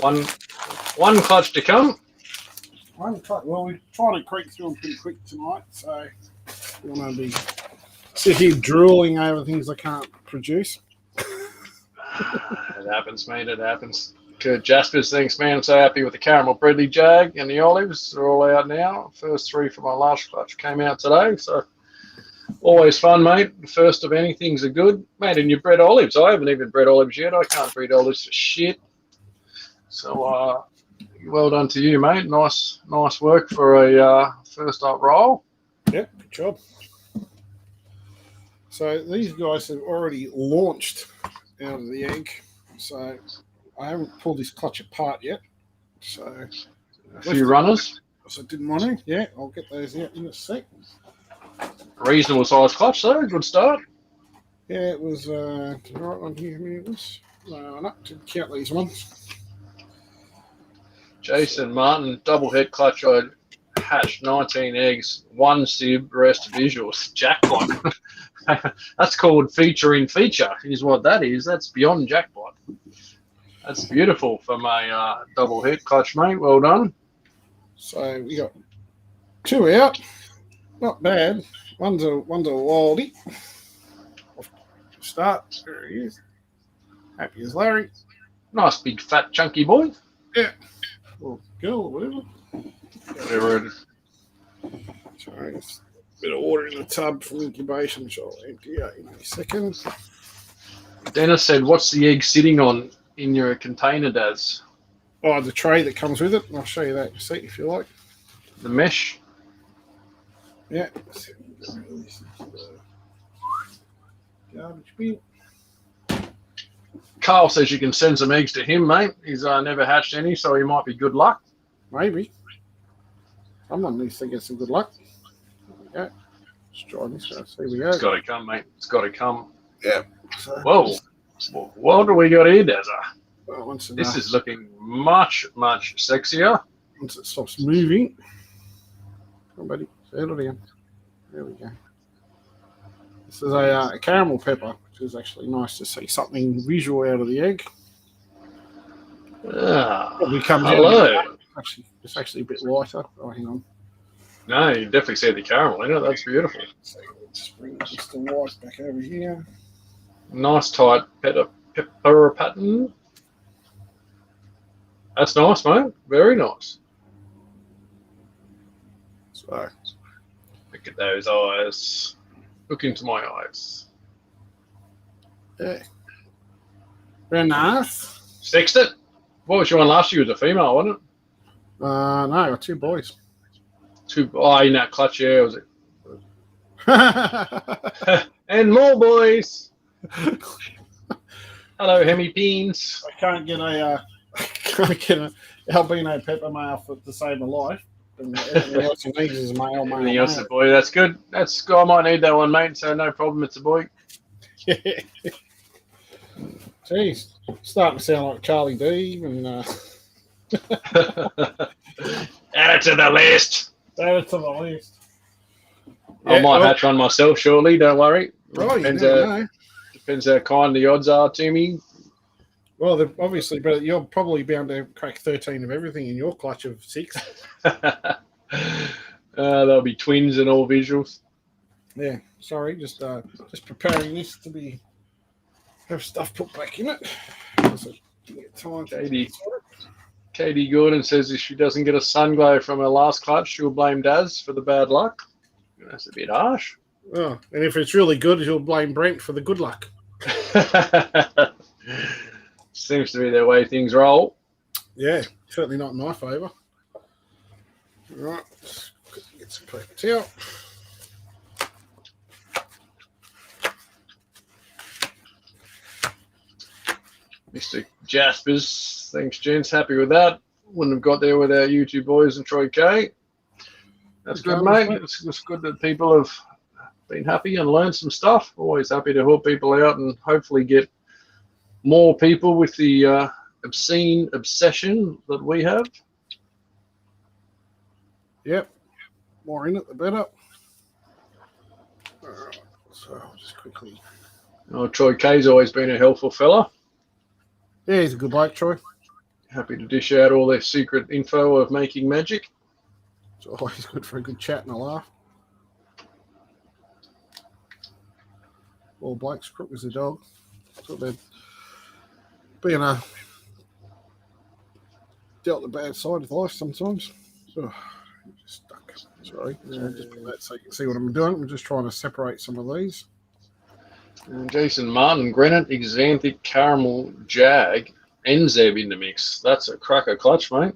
One clutch to come. One clutch. Well, we tried to creep through them pretty quick tonight, so we want to be sit here drooling over things I can't produce. It happens, mate. It happens. Kurt Jaspers, thanks, man. I'm so happy with the caramel breadly jag and the olives. They're all out now. First three from my last clutch came out today, so always fun, mate. The first of anything's a good. Mate, and you bred olives. I haven't even bred olives yet. I can't breed olives for shit. So, well done to you, mate. Nice work for a first up roll. Yep, good job. So these guys have already launched out of the egg. So I haven't pulled this clutch apart yet. So a few runners. So I didn't want to. Yeah, I'll get those out in a sec. Reasonable size clutch, though. Good start. Yeah, it was the right one here. How many it was? Not to count these ones. Jason Martin, double head clutch. I hatched 19 eggs, 1 sib, rest visuals. Jackpot. That's called feature in feature, is what that is. That's beyond jackpot. That's beautiful for my double head clutch, mate. Well done. So we got 2 out. Not bad. One's a wildie. Start. There he is. Happy as Larry. Nice big fat chunky boy. Yeah. Or girl or whatever. Whatever it is. Sorry, a bit of water in the tub from incubation, which I'll empty out in a second. Dennis said, "What's the egg sitting on in your container, Daz?" Oh, the tray that comes with it. I'll show you that in a sec if you like. The mesh. Yeah. Garbage bin. Carl says you can send some eggs to him, mate. He's never hatched any, so he might be good luck. Maybe. Someone needs to get some good luck. There we go. Let's try this. Here we go. It's got to come, mate. It's got to come. Yeah. So, whoa. What do we got here, Dazza? Well, this is looking much, much sexier. Once it stops moving. Come on, buddy. Settle down. There we go. This is a caramel pepper, which is actually nice to see something visual out of the egg. Hello. It's actually a bit lighter. Oh, hang on. No, you definitely see the caramel in it. That's beautiful. So let's bring just the white back over here. Nice tight pepper pattern. That's nice, mate. Very nice. So look at those eyes. Look into my eyes. Yeah. Very nice. Sexed it. What was your one last year? It was a female, wasn't it? No, I got 2 boys. 2. Oh, in that clutch, yeah, was it? And more boys. Hello, Hemi Beans. I can't get a albino pepper male to save my life. And everything else he needs is male. Everything else is a boy. That's good. That's I might need that one, mate. So no problem. It's a boy. Yeah. Jeez, starting to sound like Charlie D. And add it to the list. Add it to the list. I might hatch one myself shortly. Don't worry. Right, Depends how kind the odds are to me. Well, obviously, but you're probably bound to crack 13 of everything in your clutch of 6. There'll be twins and all visuals. Yeah, sorry, just preparing this to have stuff put back in it. So get time Katie Gordon says if she doesn't get a sun glow from her last clutch, she'll blame Daz for the bad luck. That's a bit harsh. Oh, and if it's really good, she'll blame Brent for the good luck. Seems to be the way things roll. Yeah, certainly not in my favour. Right, let's get some paper towel. Mr. Jaspers, thanks, gents. Happy with that. Wouldn't have got there without you two boys and Troy K. That's good, mate. It's good that people have been happy and learned some stuff. Always happy to help people out and hopefully get more people with the obscene obsession that we have. Yep. More in it, the better. All right. So I'll just quickly. Oh, Troy K's always been a helpful fella. Yeah, he's a good bloke, Troy. Happy to dish out all their secret info of making magic. It's always good for a good chat and a laugh. All blokes, crook as a dog. So they're being dealt the bad side of life sometimes. So just stuck. Sorry. So I'll just put that so you can see what I'm doing. I'm just trying to separate some of these. And Jason Martin, Granite, Axanthic, Caramel, Jag, and Zeb in the mix. That's a cracker clutch, mate.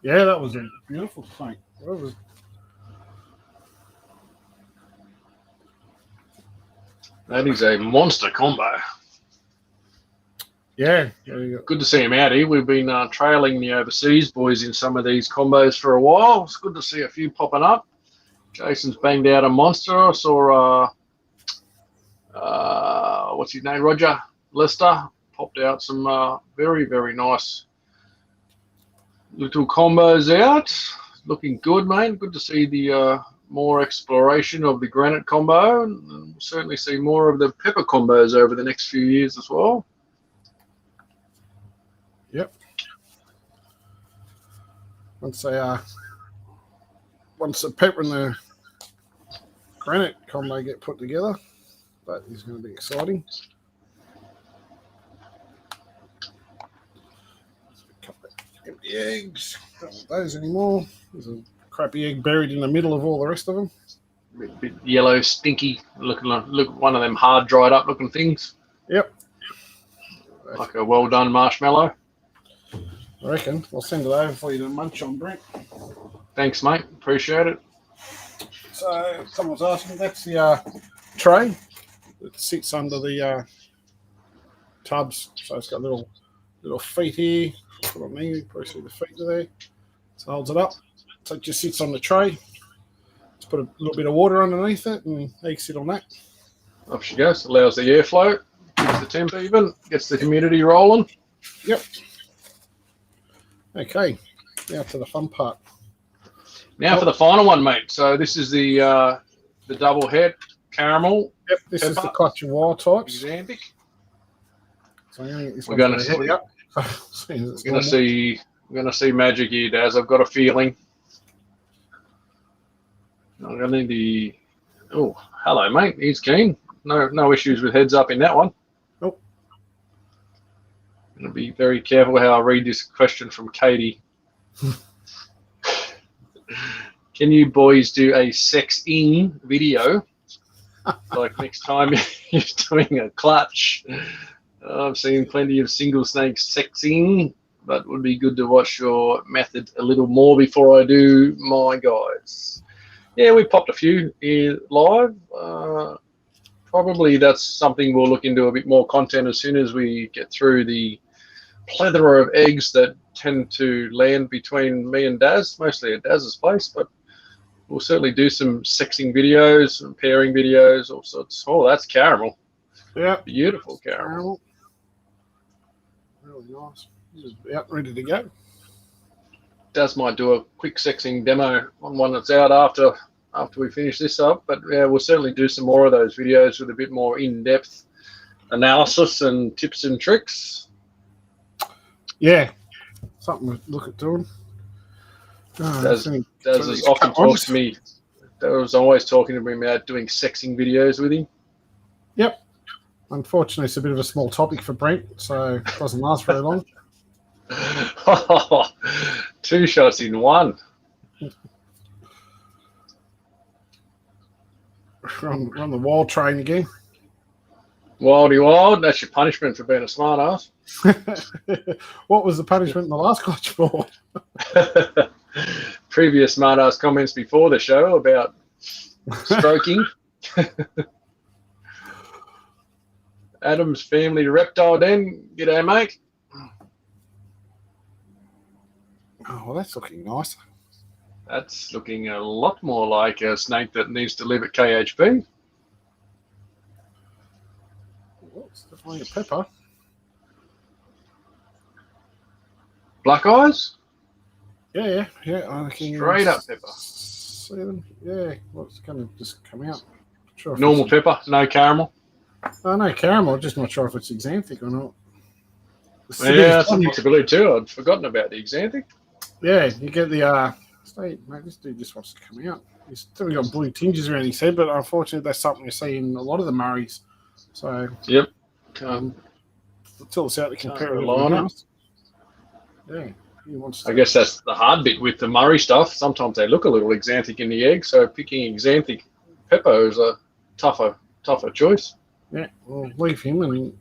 Yeah, that was a beautiful thing. That is a monster combo. Yeah, there you go. Good to see him out here. We've been trailing the overseas boys in some of these combos for a while. It's good to see a few popping up. Jason's banged out a monster. I saw, what's his name, Roger Lester, popped out some very, very nice little combos out. Looking good, mate. Good to see the more exploration of the granite combo, and we'll certainly see more of the pepper combos over the next few years as well. Yep. Once the pepper and the granite combo get put together, that is going to be exciting. A couple of empty eggs. Don't want those anymore. There's a crappy egg buried in the middle of all the rest of them. Bit yellow, stinky, look one of them hard dried up looking things. Yep. Like a well done marshmallow. I reckon. I'll send it over for you to munch on, Brent. Thanks, mate. Appreciate it. So someone's asking, that's the tray that sits under the tubs. So it's got little feet here. Put on there. You probably see the feet are there. So holds it up. So it just sits on the tray. Just put a little bit of water underneath it and eggs sit on that. Off she goes. Allows the airflow. Keeps the temp even. Gets the humidity rolling. Yep. Okay. Now to the fun part. Now for the final one, mate. So this is the double head caramel. Yep. This pepper. is the clutch of wild types. Axanthic. So I'm going to get this We're one going to to up. We're going to see magic here, Daz. I've got a feeling. I'm going to need the. Oh, hello, mate. He's keen. No issues with heads up in that one. Nope. I'm going to be very careful how I read this question from Katie. Can you boys do a sex-in video? Like next time you're doing a clutch. I've seen plenty of single snakes sexing, but it would be good to watch your method a little more before I do my guys. Yeah, we popped a few here live. Probably that's something we'll look into a bit more content as soon as we get through the plethora of eggs that tend to land between me and Daz, mostly at Daz's place, but we'll certainly do some sexing videos, some pairing videos, all sorts. Oh, that's caramel. Yeah. Beautiful caramel. Really nice. This is out ready to go. Daz might do a quick sexing demo on one that's out after we finish this up, but yeah, we'll certainly do some more of those videos with a bit more in-depth analysis and tips and tricks. Yeah, something to look at doing. Daz has often talked to me That was always talking to me about doing sexing videos with him. Yep. Unfortunately, it's a bit of a small topic for Brent, so it doesn't last very long. 2 shots in 1. We're on the wild train again. Wildy wild, that's your punishment for being a smart ass. What was the punishment in the last clutch for? Previous smart ass comments before the show about stroking. Adam's family reptile den. G'day, mate. Oh, well, that's looking nice. That's looking a lot more like a snake that needs to live at KHP. Oh, it's definitely a pepper. Black eyes? Yeah. I can Straight up pepper. See them. Yeah, what's going to just come out? Sure Normal pepper, no caramel. Oh, no caramel. Just not sure if it's Axanthic or not. Yeah, that's a possibility too. I'd forgotten about the Axanthic. Yeah, you get the mate, this dude just wants to come out. He's still got blue tinges around his head, but unfortunately, that's something you see in a lot of the Murrays. So, yep. Until it's out to compare it on with it. Yeah, he wants to. I guess that's the hard bit with the Murray stuff. Sometimes they look a little Axanthic in the egg, so picking Axanthic pepper is a tougher choice. Yeah, we'll leave him and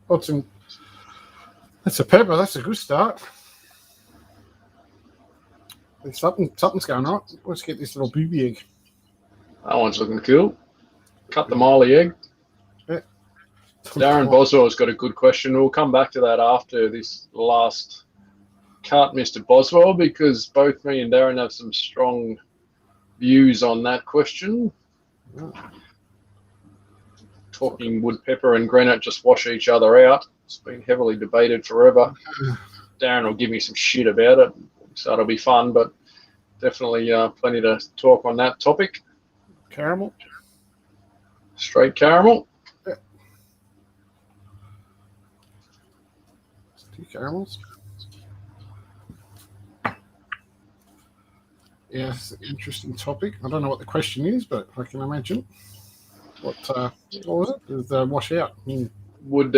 that's a pepper. That's a good start. Something's going right. Let's get this little booby egg. That one's looking cool. Cut the Miley egg. Yeah. Darren Boswell's got a good question. We'll come back to that after this last cut, Mr. Boswell, because both me and Darren have some strong views on that question. Yeah. Talking wood pepper and granite just wash each other out. It's been heavily debated forever. Darren will give me some shit about it, so it'll be fun, but definitely plenty to talk on that topic. Caramel. Straight caramel. Yeah. 2 caramels. Yeah, it's an interesting topic. I don't know what the question is, but I can imagine. What was it? It was wash out. Would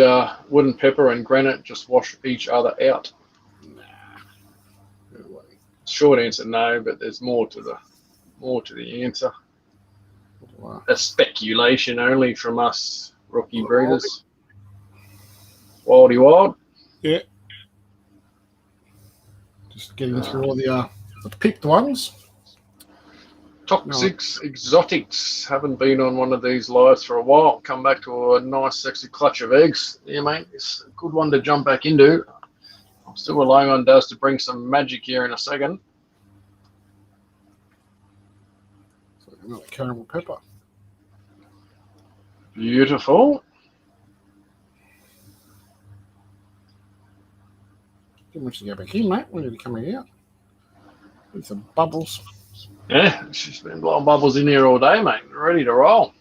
wooden pepper and granite just wash each other out? Nah. No way. Short answer, no, but there's more to the answer. Wow. A speculation only from us rookie breeders. Wildy wild. Yeah. Just getting through all the picked ones. Top 6 exotics. Haven't been on one of these lives for a while. Come back to a nice, sexy clutch of eggs. Yeah, mate, it's a good one to jump back into. I'm still relying on Daz to bring some magic here in a second. So another caramel pepper. Beautiful. Too much to go back in, mate. When are you coming out? Need some bubbles. Yeah, she's been blowing bubbles in here all day, mate. Ready to roll.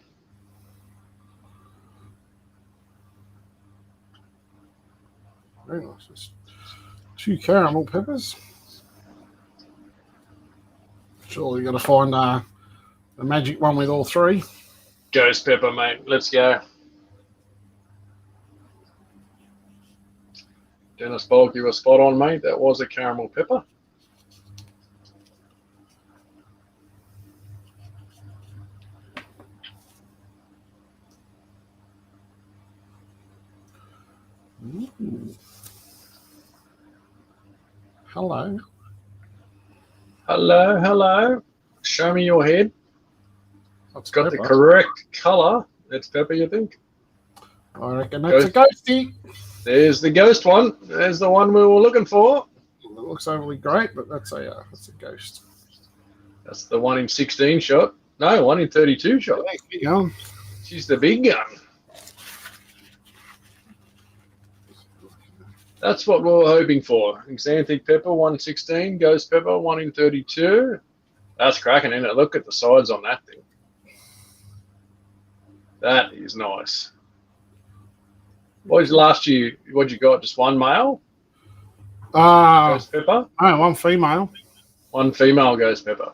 Very nice. Just 2 caramel peppers. Surely you've got to find the magic one with all 3. Ghost pepper, mate. Let's go. Dennis Bulk, you were spot on, mate. That was a caramel pepper. Ooh. Hello. Hello. Show me your head. It's got the correct colour. That's pepper, you think? I reckon that's a ghosty. There's the ghost one. There's the one we were looking for. It looks overly great, but that's a ghost. That's the 1 in 16 shot. No, 1 in 32 shot. There you go. She's the big gun. That's what we were hoping for. Axanthic pepper, 116. Ghost pepper, 1 in 32. That's cracking, isn't it? Look at the sides on that thing. That is nice. What was last year? What'd you got? Just 1 male? Ghost pepper? Oh, 1 female. 1 female ghost pepper.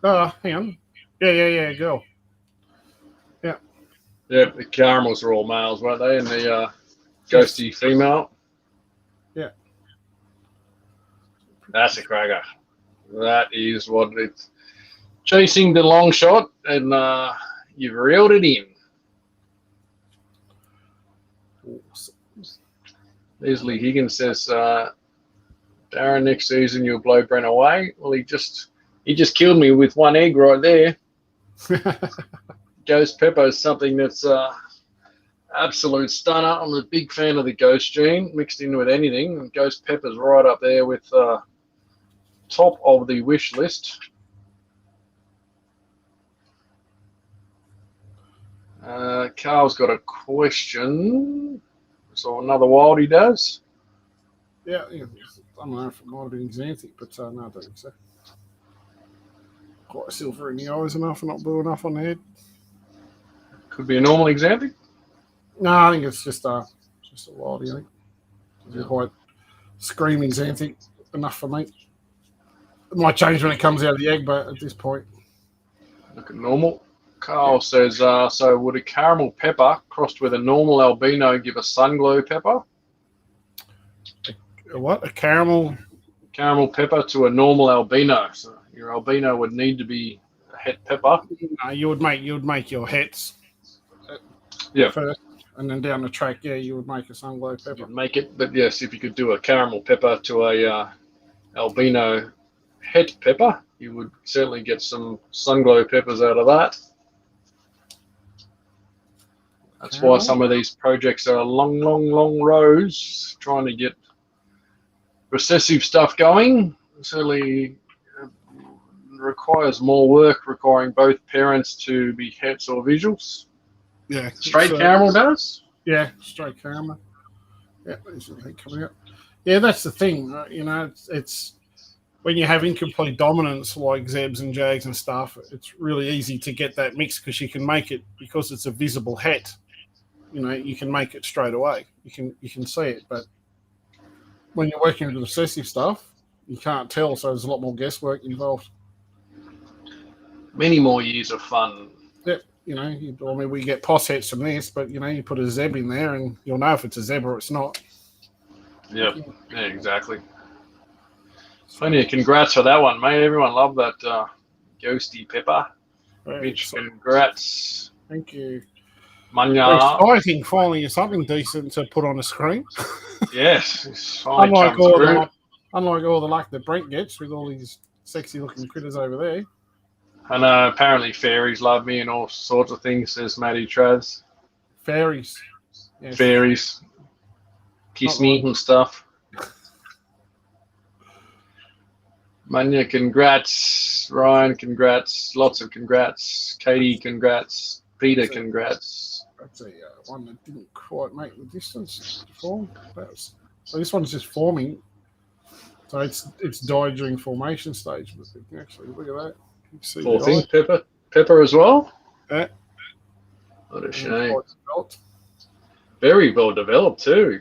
Hang on. Yeah, girl. Yeah, the caramels are all males, weren't they? And the ghosty female. Yeah. That's a cracker. That is what it's chasing the long shot, and you've reeled it in. Leslie Higgins says, Darren, next season you'll blow Brent away. Well, he just killed me with one egg right there. Ghost pepper is something that's absolute stunner. I'm a big fan of the ghost gene mixed in with anything. And ghost pepper's right up there with top of the wish list. Carl's got a question. So another wild he does. Yeah, I don't know if it might have been Axanthic, but no, I don't think so. Quite silver in the eyes enough and not blue enough on the head. Could be a normal Axanthic. No, I think it's just a wildie, I think. It's quite screaming Axanthic enough for me. It might change when it comes out of the egg, but at this point. Look at normal. Carl says, so would a caramel pepper crossed with a normal albino give a sunglow pepper? What? A caramel? Caramel pepper to a normal albino. So your albino would need to be a het pepper. No, you would make your hets first, and then down the track, you would make a sunglow pepper. You'd make it, but yes, if you could do a caramel pepper to a albino het pepper, you would certainly get some sunglow peppers out of that. That's why some of these projects are long rows, trying to get recessive stuff going. Certainly requires more work, requiring both parents to be hets or visuals. Yeah. Straight caramel does? Yeah, straight caramel. Yeah, there's the thing coming up. Yeah, that's the thing. It's when you have incomplete dominance like Zebs and Jags and stuff, it's really easy to get that mix because you can make it because it's a visible het. You can make it straight away. You can see it, but when you're working with recessive stuff, you can't tell, so there's a lot more guesswork involved. Many more years of fun. Yeah, we get POS hets from this, but you put a Zeb in there and you'll know if it's a Zeb or it's not. Yep. Yeah, exactly. Plenty of congrats for that one, mate. Everyone loved that ghosty pepper. Mitch, congrats. Thank you. Manya. Exciting, finally, something decent to put on a screen. Yes. Unlike all the luck that Brent gets with all these sexy-looking critters over there. And apparently fairies love me and all sorts of things, says Matty Travs. Fairies. Yes. Fairies. Kiss me and stuff. Manya, congrats. Ryan, congrats. Lots of congrats. Katie, congrats. Peter, congrats. That's a one that didn't quite make the distance to form. So this one's just forming. So it's died during formation stage. But actually, look at that. Poor thing, pepper as well. Yeah. What a shame. Very well developed too.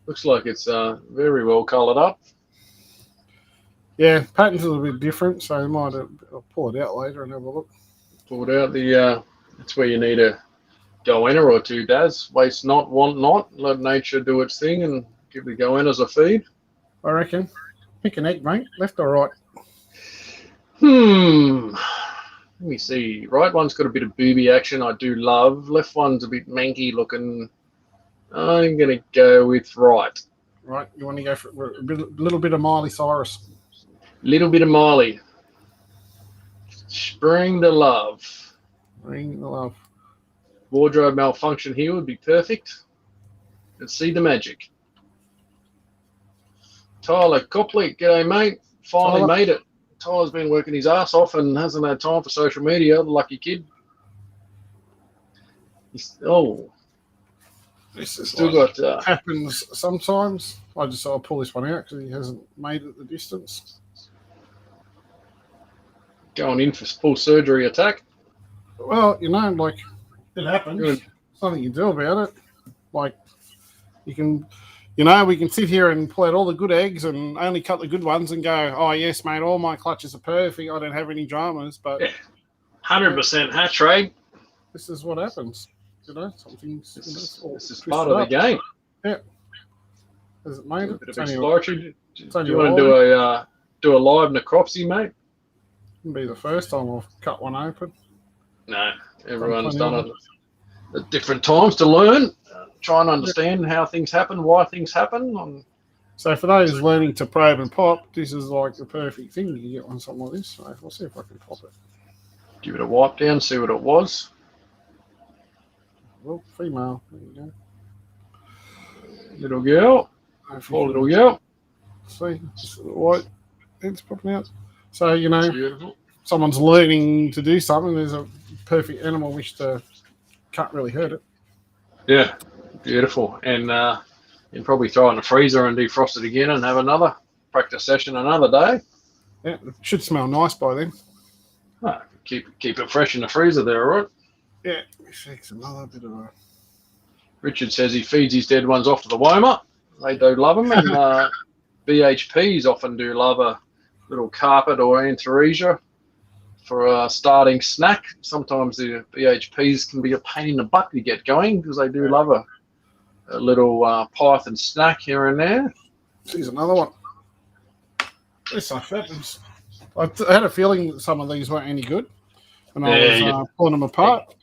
Looks like it's very well coloured up. Yeah, pattern's a little bit different, so I'll pull it out later and have a look. Pull it out. That's where you need a goanna or two, Daz. Waste not, want not. Let nature do its thing and give the goannas a feed. I reckon. Pick an egg, mate. Left or right? Let me see. Right one's got a bit of booby action I do love. Left one's a bit manky looking. I'm going to go with right. Right. You want to go for a little bit of Miley Cyrus. Little bit of Miley. Spring the love. Bring the love. Wardrobe malfunction here would be perfect. Let's see the magic. Tyler Copley, g'day mate. Finally made it. Tyler's been working his ass off and hasn't had time for social media. The lucky kid. This is still like got happens sometimes. I'll pull this one out because he hasn't made it the distance. Going in for full surgery attack. Well, it happens. Good. Nothing you do about it. Like you can, we can sit here and pull out all the good eggs and only cut the good ones and go, oh yes, mate, all my clutches are perfect. I don't have any dramas, but 100% hatch rate. This is what happens. Something's. This is part of the game. Yeah. Has it made it? Do you want to do a live necropsy, mate? Wouldn't be the first time I've cut one open. No, everyone's done it at different times to learn, try and understand how things happen, why things happen. So for those learning to probe and pop, this is like the perfect thing to get on something like this. So we'll see if I can pop it. Give it a wipe down, see what it was. Well, female. There you go. Little girl. Poor little girl. See, just the white head's popping out. So, Beautiful. Someone's learning to do something. There's a perfect animal which can't really hurt it. Yeah, beautiful. And you can probably throw it in the freezer and defrost it again and have another practice session another day. Yeah, it should smell nice by then. Oh, keep it fresh in the freezer there, all right? Yeah, it's another bit of a... Richard says he feeds his dead ones off to the Woma. They do love them, and BHPs often do love a little carpet or antheresia for a starting snack. Sometimes the BHPs can be a pain in the butt to get going because they do love a little python snack here and there. Here's another one. This stuff happens. I had a feeling that some of these weren't any good when I was pulling them apart.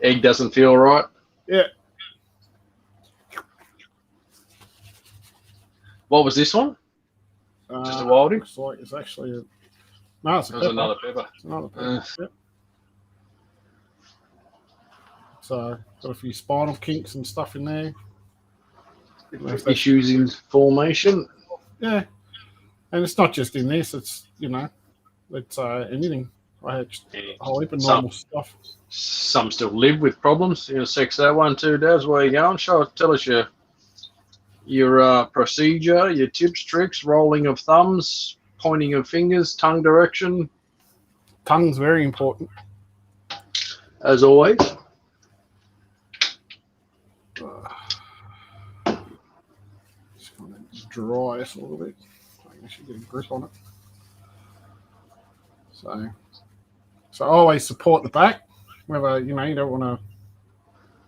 Egg doesn't feel right. Yeah. What was this one? Just a wildie? Looks like it's actually a... No, it's a pepper. Another pepper. It's another pepper. Yep. So, got a few spinal kinks and stuff in there. Issues in formation. Yeah. And it's not just in this, it's, it's anything. I had a whole heap of normal stuff. Some still live with problems. You sex that one too, Daz. Where you going? Tell us your procedure, your tips, tricks, rolling of thumbs, pointing of fingers, tongue direction. Tongue's very important. As always. Just kind of dry us a little bit. I should get a grip on it. So I always support the back. Whether, you don't want to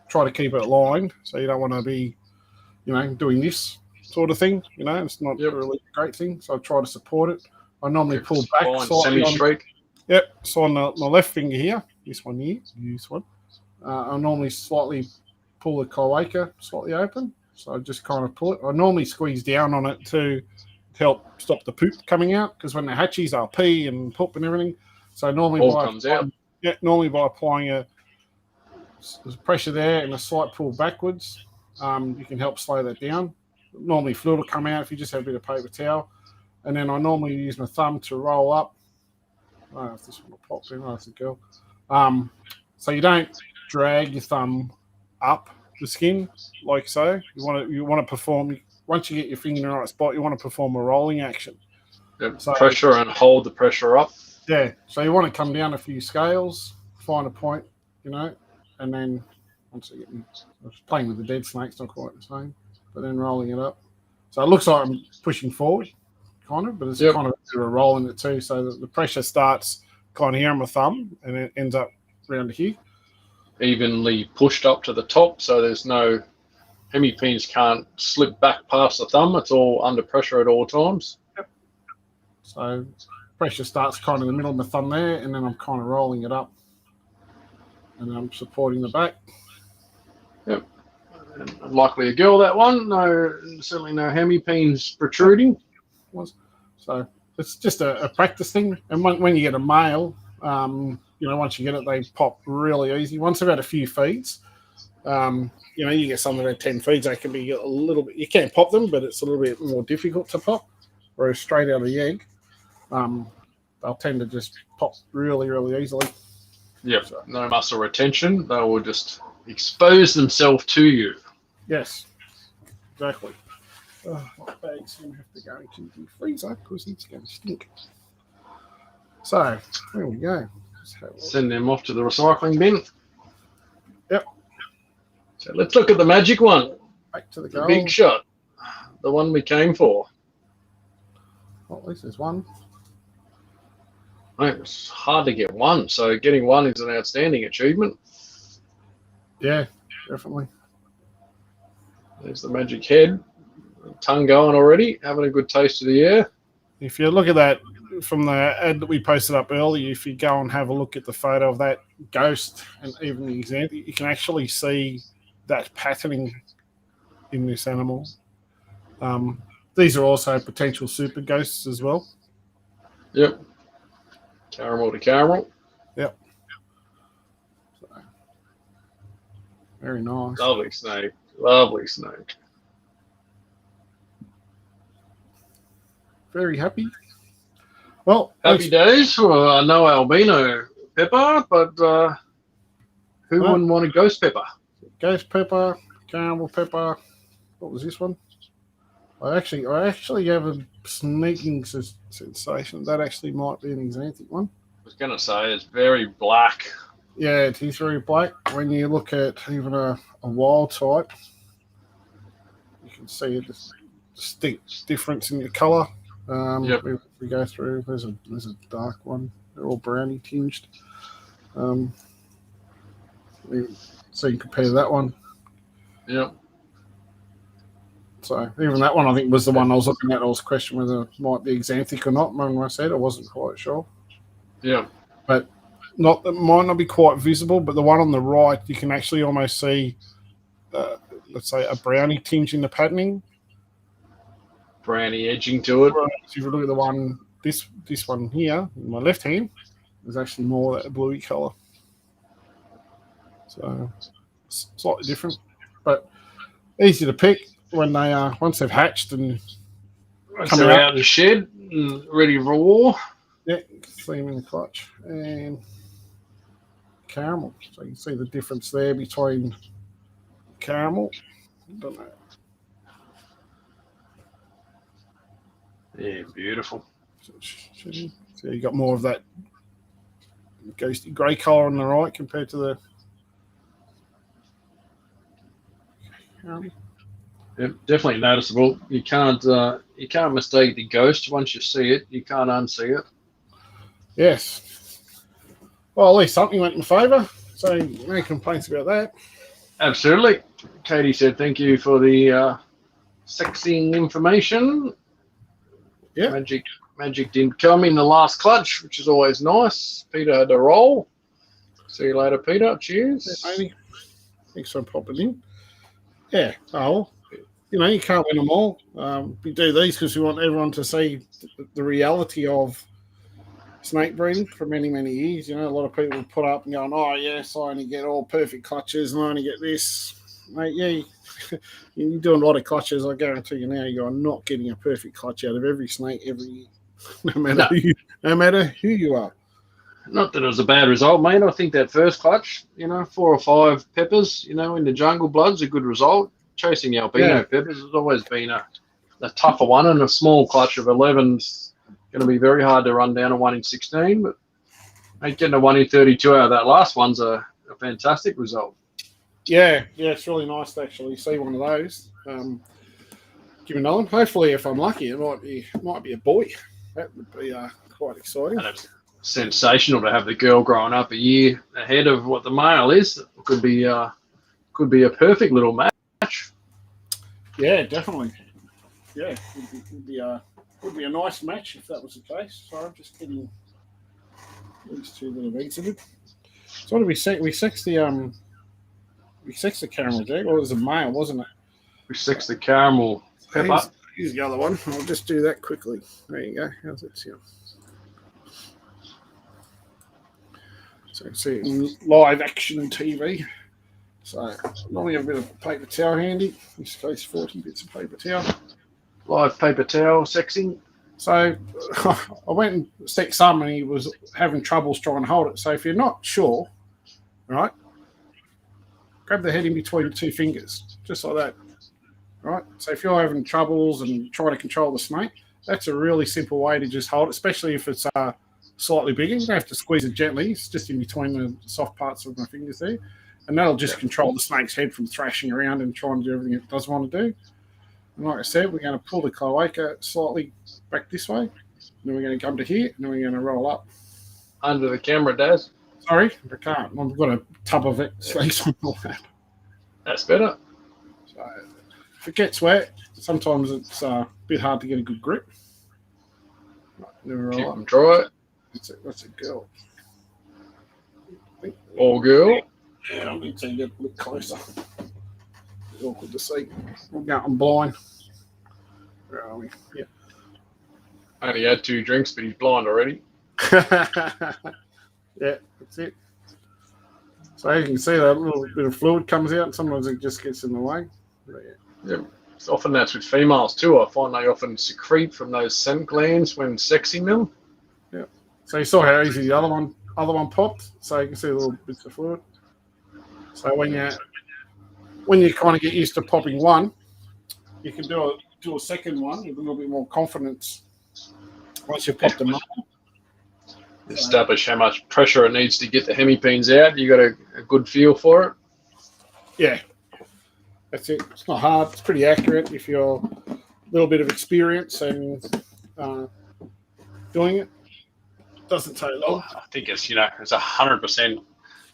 try to keep it aligned. So you don't want to be, doing this sort of thing. It's not really a great thing. So I try to support it. I normally pull back slightly. Semi-straight. Yep. So on my left finger here, this one here, I normally slightly pull the cloaca slightly open. So I just kind of pull it. I normally squeeze down on it to help stop the poop coming out, because when they're hatchies, they'll pee and poop and everything. So normally normally by applying a pressure there and a slight pull backwards, you can help slow that down. Normally fluid will come out if you just have a bit of paper towel. And then I normally use my thumb to roll up. I don't know if this one will pop in. Oh, it's a girl. So you don't drag your thumb up the skin like so. You want to perform, once you get your finger in the right spot, you want to perform a rolling action. Yep. So, pressure and hold the pressure up. Yeah. So you want to come down a few scales, find a point, and then once I was playing with the dead snakes, not quite the same, but then rolling it up. So it looks like I'm pushing forward, kind of, but it's kind of a roll in it too. So that the pressure starts kind of here on my thumb and it ends up around here. Evenly pushed up to the top, so there's no hemipens can't slip back past the thumb. It's all under pressure at all times. Yep. So pressure starts kind of in the middle of my thumb there, and then I'm kind of rolling it up, and I'm supporting the back. Yep. And likely a girl, that one. Certainly no hemipens protruding. So it's just a practice thing. And when you get a male, once you get it, they pop really easy. Once they've had a few feeds, you get some of their 10 feeds, they can be a little bit, you can't pop them, but it's a little bit more difficult to pop. Whereas straight out of the egg, they'll tend to just pop really, really easily. Yep. So, no muscle retention. They will just expose themselves to you. Yes, exactly. My bag's going to have to go into the freezer because it's going to stink. So, there we go. Send them off to the recycling bin. Yep. So let's look at the magic one. Back to the goal. Big shot. The one we came for. Well, at least there's one. Mate, it's hard to get one, so getting one is an outstanding achievement. Yeah, definitely. There's the magic head. Tongue going already, having a good taste of the air. If you look at that from the ad that we posted up earlier, if you go and have a look at the photo of that ghost and even the Axanthic, you can actually see that patterning in this animal. These are also potential super ghosts as well. Yep. Caramel to caramel. Yep. So, very nice. Lovely snake. Lovely snake. Very happy. Well, happy days for no albino pepper, but who wouldn't want a ghost pepper? Ghost pepper, caramel pepper. What was this one? I actually have a sneaking sensation that actually might be an Axanthic one. I was going to say it's very black. Yeah, it is very black. When you look at even a wild type, you can see a distinct difference in the colour. Yep. If we go through, there's a dark one. They're all browny tinged. So you compare that one. Yep. So even that one, I think, was the one I was looking at. I was questioning whether it might be Axanthic or not. When I said I wasn't quite sure. Yeah. But it might not be quite visible. But the one on the right, you can actually almost see, let's say, a browny tinge in the patterning. Browny edging to it. So if you look at the one, this one here, in my left hand, there's actually more that bluey colour. So it's slightly different, but easy to pick when they are once they've hatched and come out in the shed and ready for war. Yeah, see them in the clutch and caramel. So you can see the difference there between caramel. I don't know. Yeah, beautiful. So you got more of that ghosty grey colour on the right compared to the caramel. Yep, definitely noticeable. You can't mistake the ghost. Once you see it, you can't unsee it. Yes. Well, at least something went in favour, so no complaints about that. Absolutely. Katie said thank you for the sexing information. Yeah. Magic didn't come in the last clutch, which is always nice. Peter had to roll. See you later, Peter. Cheers. Yeah, thanks for popping in. Yeah. Oh, you can't win them all. We do these because we want everyone to see the reality of snake breeding for many, many years. A lot of people put up and going, oh, yes, I only get all perfect clutches and I only get this. Mate, yeah, you're doing a lot of clutches. I guarantee you now you're not getting a perfect clutch out of every snake every year, no matter who you are. Not that it was a bad result, mate. I think that first clutch, 4 or 5 peppers, in the jungle blood's a good result. Chasing the albino peppers has always been a tougher one, and a small clutch of 11's going to be very hard to run down a 1 in 16. But mate, getting a 1 in 32 out of that last one's a fantastic result. Yeah, it's really nice to actually see one of those. Give another one. Hopefully, if I'm lucky, it might be a boy. That would be quite exciting. And it's sensational to have the girl growing up a year ahead of what the male is. It could be a perfect little match. Yeah, definitely. Yeah, would be a nice match if that was the case. So I'm just getting these two that have exited. So what did we say? We sexed the caramel, Jack. Well, it was a male, wasn't it? We sexed the caramel pepper. Here's the other one. I'll just do that quickly. There you go. How's it sound? So you can see it in live action TV. So normally have a bit of paper towel handy. In this case, 40 bits of paper towel. Live paper towel sexing. So I went and sexed some and he was having troubles trying to hold it. So if you're not sure, right, grab the head in between the 2 fingers, just like that. Right. So if you're having troubles and trying to control the snake, that's a really simple way to just hold it, especially if it's slightly bigger. You don't have to squeeze it gently. It's just in between the soft parts of my fingers there. And that'll just control the snake's head from thrashing around and trying to do everything it doesn't want to do. And like I said, we're going to pull the cloaca slightly back this way. Then we're going to come to here, and then we're going to roll up. under the camera, Daz. Sorry, I can't. I've got a tub of it. Snakes on my lap. That's better. So if it gets wet, sometimes it's a bit hard to get a good grip. Keep them dry. That's a girl. Or girl. Yeah, I need to get a bit closer. It's awkward to see. I'm blind. Where are we? Yeah. Only had 2 drinks, but he's blind already. Yeah, that's it. So you can see that little bit of fluid comes out, and sometimes it just gets in the way. Yeah. Often that's with females too. I find they often secrete from those scent glands when sexing them. Yeah. So you saw how easy the other one popped. So you can see the little bits of fluid. So when you kind of get used to popping one, you can do a second one with a little bit more confidence. Once you've popped them up. Establish how much pressure it needs to get the hemipenes out. You got a good feel for it. Yeah, that's it. It's not hard. It's pretty accurate if you're a little bit of experience and doing it. Doesn't take long. I think it's 100%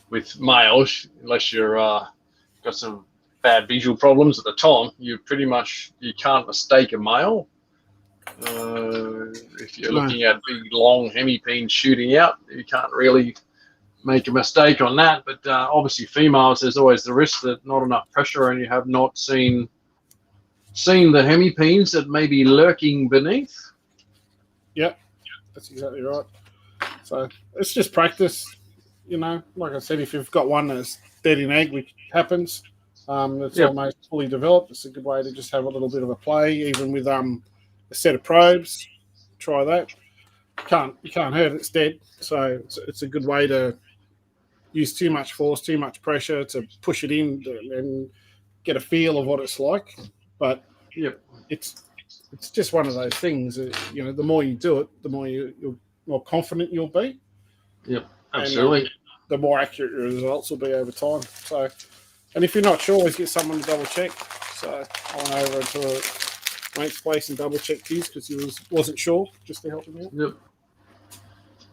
with males, unless you're got some bad visual problems at the time. You can't mistake a male. If you're looking at big long hemipenes shooting out, you can't really make a mistake on that. But obviously females, there's always the risk that not enough pressure and you have not seen the hemipenes that may be lurking beneath. Yep, that's exactly right. So it's just practice, like I said, if you've got one that's dead in egg, which happens, that's almost fully developed, it's a good way to just have a little bit of a play, even with a set of probes. Try that. You can't hurt it, it's dead. So it's a good way to use too much force, too much pressure to push it in and get a feel of what it's like. But it's just one of those things. The more you do it, the more confident you'll be. Yep, absolutely. And, the more accurate your results will be over time. So, and if you're not sure, always get someone to double check. So I went over to a mate's place and double checked his because he wasn't sure, just to help him out.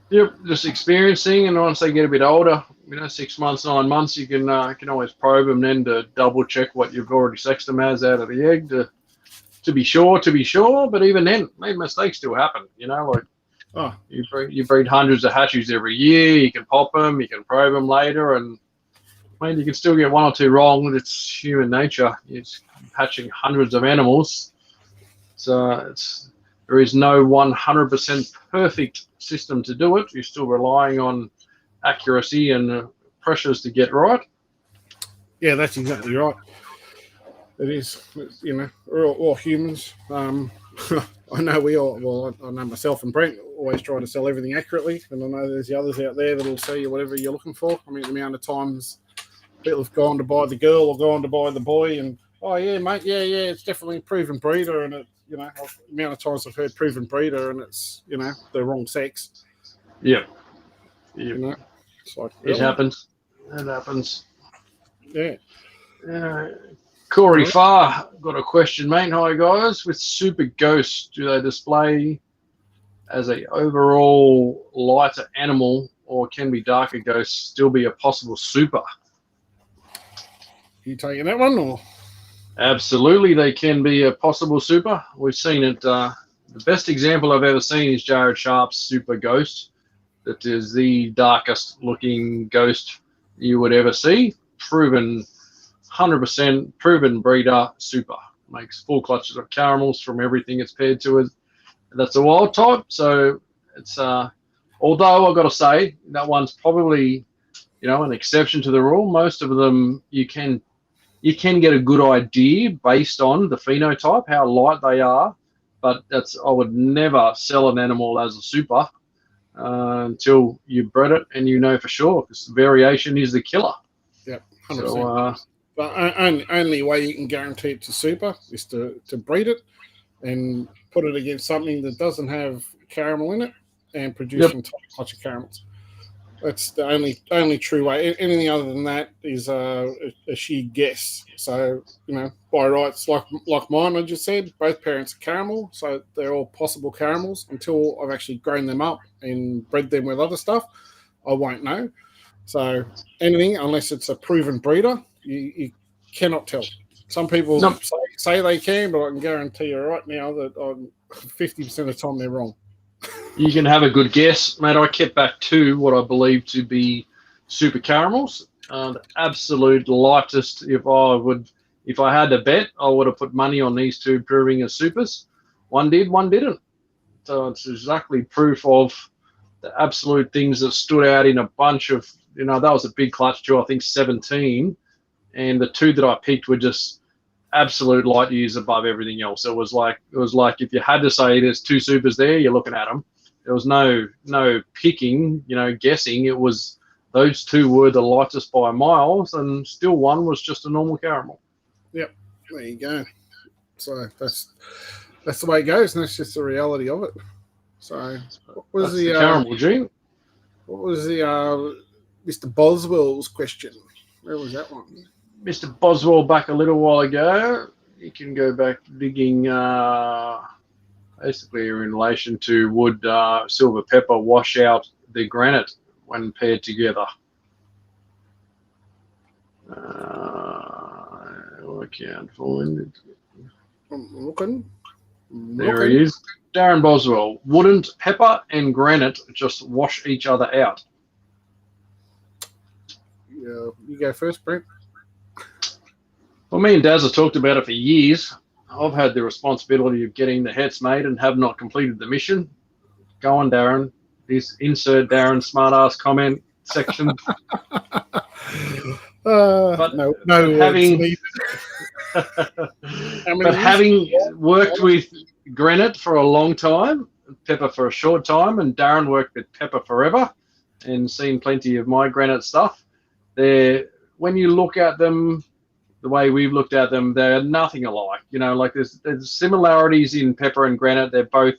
Yep, just experiencing, and once they get a bit older, 6 months, 9 months, you can always probe them then to double check what you've already sexed them as out of the egg to be sure. But even then, maybe mistakes still happen. You breed hundreds of hatchies every year. You can pop them, you can probe them later, and you can still get 1 or 2 wrong. It's human nature. It's hatching hundreds of animals. So there is no 100% perfect system to do it. You're still relying on accuracy and pressures to get right. Yeah, that's exactly right. It is. We're all humans. I know I know myself and Brent always try to sell everything accurately, and I know there's the others out there that'll sell you whatever you're looking for. I mean, the amount of times people have gone to buy the girl or gone to buy the boy, and mate, it's definitely a proven breeder, and the amount of times I've heard proven breeder, and it's the wrong sex. Yeah. It's like, it happens. It happens. Yeah. Corey Farr got a question, mate. Hi, guys. With super ghosts, do they display as a overall lighter animal, or can be darker ghosts still be a possible super? You taking that one, or? Absolutely, they can be a possible super. We've seen it. The best example I've ever seen is Jared Sharp's super ghost. That is the darkest looking ghost you would ever see. Proven 100% proven breeder super. Makes full clutches of caramels from everything it's paired to. That's a wild type. So it's although I've got to say that one's probably an exception to the rule. Most of them you can get a good idea based on the phenotype, how light they are. But I would never sell an animal as a super until you bred it and for sure, because variation is the killer. Yep, 100%. But only way you can guarantee it's a super is to breed it and put it against something that doesn't have caramel in it and produce a clutch of caramels. That's the only true way. Anything other than that is a sheer guess. So, by rights, like mine, I just said, both parents are caramel, so they're all possible caramels. Until I've actually grown them up and bred them with other stuff, I won't know. So anything, unless it's a proven breeder, you cannot tell. Some people say they can, but I can guarantee you right now that 50% of the time they're wrong. You can have a good guess, mate. I kept back 2 what I believe to be super caramels. The absolute lightest. If I had to bet, I would have put money on these 2 proving as supers. One did, one didn't. So it's exactly proof of the absolute things that stood out in a bunch of. That was a big clutch too. I think 17, and the 2 that I picked were just absolute light years above everything else. It was like if you had to say there's 2 supers there, you're looking at them. There was no picking, guessing. It was those 2 were the lightest by miles, and still one was just a normal caramel. Yep, there you go. So that's the way it goes, and that's just the reality of it. So what was the caramel gene? What was the Mr. Boswell's question? Where was that one? Mr. Boswell back a little while ago. You can go back digging. Basically in relation to would silver pepper wash out the granite when paired together? I can't find it. I'm looking. There he is. Darren Boswell. Wouldn't pepper and granite just wash each other out? Yeah, you go first, Brent. Well, me and Daz have talked about it for years. I've had the responsibility of getting the hets made and have not completed the mission. Go on, Darren. This insert Darren smartass comment section. Having worked with granite for a long time, pepper for a short time, and Darren worked with pepper forever, and seen plenty of my granite stuff. When you look at them, the way we've looked at them, they're nothing alike. There's similarities in pepper and granite. They're both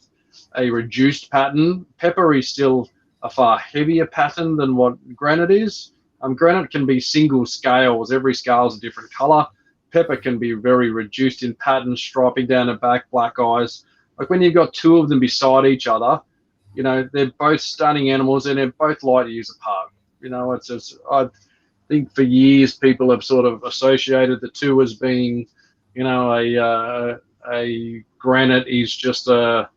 a reduced pattern. Pepper is still a far heavier pattern than what granite is. Granite can be single scales. Every scale is a different color. Pepper can be very reduced in pattern, striping down the back, black eyes. Like when you've got 2 of them beside each other, they're both stunning animals and they're both light years apart. It's just, I think for years people have sort of associated the 2 as being, a granite is just the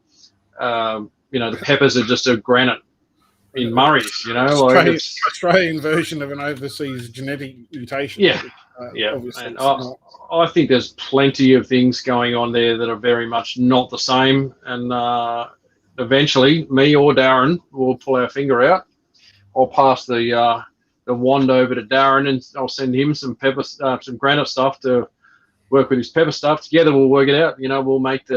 peppers are just a granite in Murray's, Australian version of an overseas genetic mutation. Yeah, and I think there's plenty of things going on there that are very much not the same, and eventually me or Darren will pull our finger out. I'll pass the wand over to Darren, and I'll send him some pepper, some granite stuff to work with his pepper stuff. Together we'll work it out. We'll make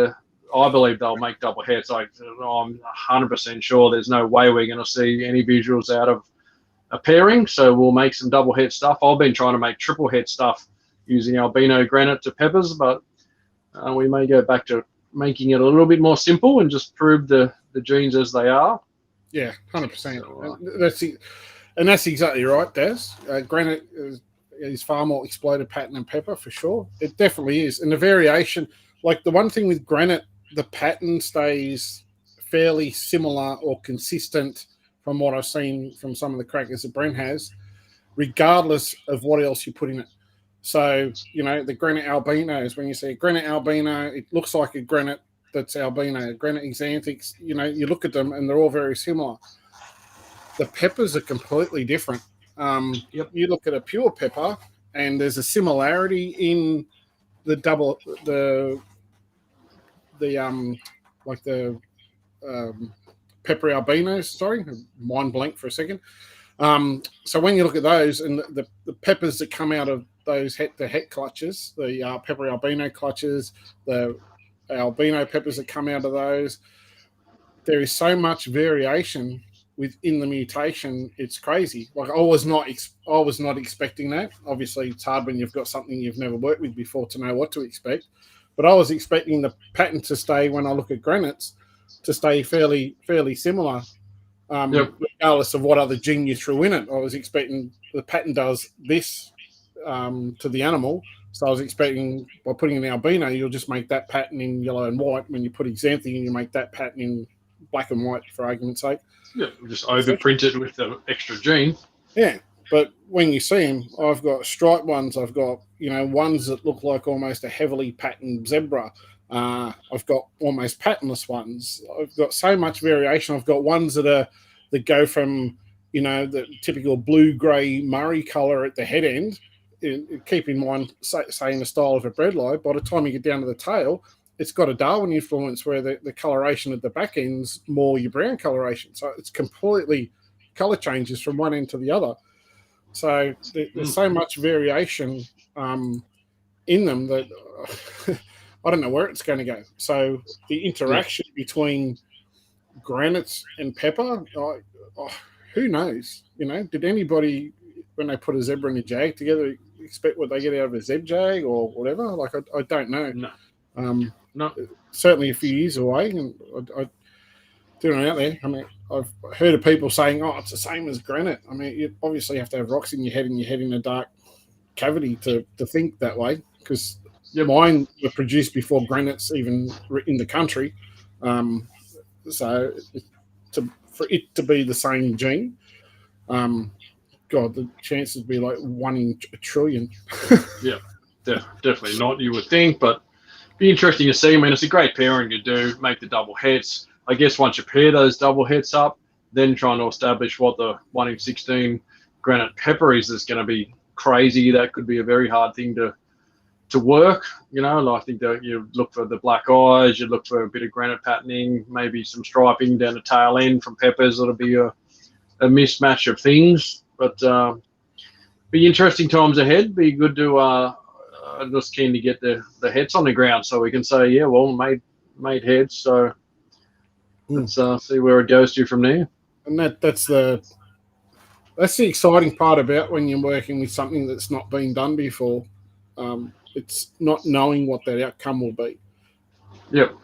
I believe they'll make double heads. I'm 100% sure there's no way we're going to see any visuals out of a pairing. So we'll make some double head stuff. I've been trying to make triple head stuff using albino granite to peppers, but we may go back to making it a little bit more simple and just prove the genes as they are. Yeah, 100%. So, that's exactly right, Daz. Granite is far more exploded pattern than pepper for sure. It definitely is. And the variation, like the one thing with granite, the pattern stays fairly similar or consistent from what I've seen from some of the crackers that Brent has, regardless of what else you put in it. So, the granite albinos, when you say granite albino, it looks like a granite that's albino. Granite Axanthics, you look at them and they're all very similar. The peppers are completely different. You look at a pure pepper and there's a similarity in the pepper albinos. Sorry, mind blank for a second. So when you look at those and the peppers that come out of those the het clutches, the pepper albino clutches, the albino peppers that come out of those, there is so much variation within the mutation. It's crazy. Like I was not expecting that. Obviously, it's hard when you've got something you've never worked with before to know what to expect. But I was expecting the pattern to stay, when I look at granites, to stay fairly similar. regardless of what other gene you threw in it. I was expecting the pattern does this to the animal. So I was expecting by putting in albino, you'll just make that pattern in yellow and white. When you put Axanthic in, you make that pattern in black and white, for argument's sake. Yeah, just overprint it with the extra gene. Yeah, but when you see them, I've got striped ones. I've got, ones that look like almost a heavily patterned zebra. I've got almost patternless ones. I've got so much variation. I've got ones that go from, the typical blue-grey Murray colour at the head end. Keep in mind, say in the style of a bredli, by the time you get down to the tail, it's got a Darwin influence where the coloration at the back end's more your brown coloration. So it's completely colour changes from one end to the other. So there's so much variation in them that I don't know where it's going to go. So the interaction between granites and pepper, who knows? Did anybody, when they put a zebra and a jag together, expect what they get out of a zeb jag or whatever? Like, I don't know. No. No. Certainly a few years away, and I doing it out there. I mean, I've heard of people saying, "Oh, it's the same as granite." I mean, you obviously have to have rocks in your head, and your head in a dark cavity to think that way. Because mine were produced before granites even in the country, so for it to be the same gene, God, the chances would be like 1 in a trillion. Yeah, definitely not. You would think, but be interesting to see. I mean, it's a great pairing to do, make the double hets. I guess once you pair those double hets up, then trying to establish what the 1 in 16 granite pepper is going to be crazy. That could be a very hard thing to work. I think that you look for the black eyes, you look for a bit of granite patterning, maybe some striping down the tail end from peppers. It'll be a mismatch of things, but be interesting times ahead. Be good to I'm just keen to get the heads on the ground so we can say, made heads. So let's see where it goes to from there. And that's the exciting part about when you're working with something that's not been done before. It's not knowing what that outcome will be. Yep.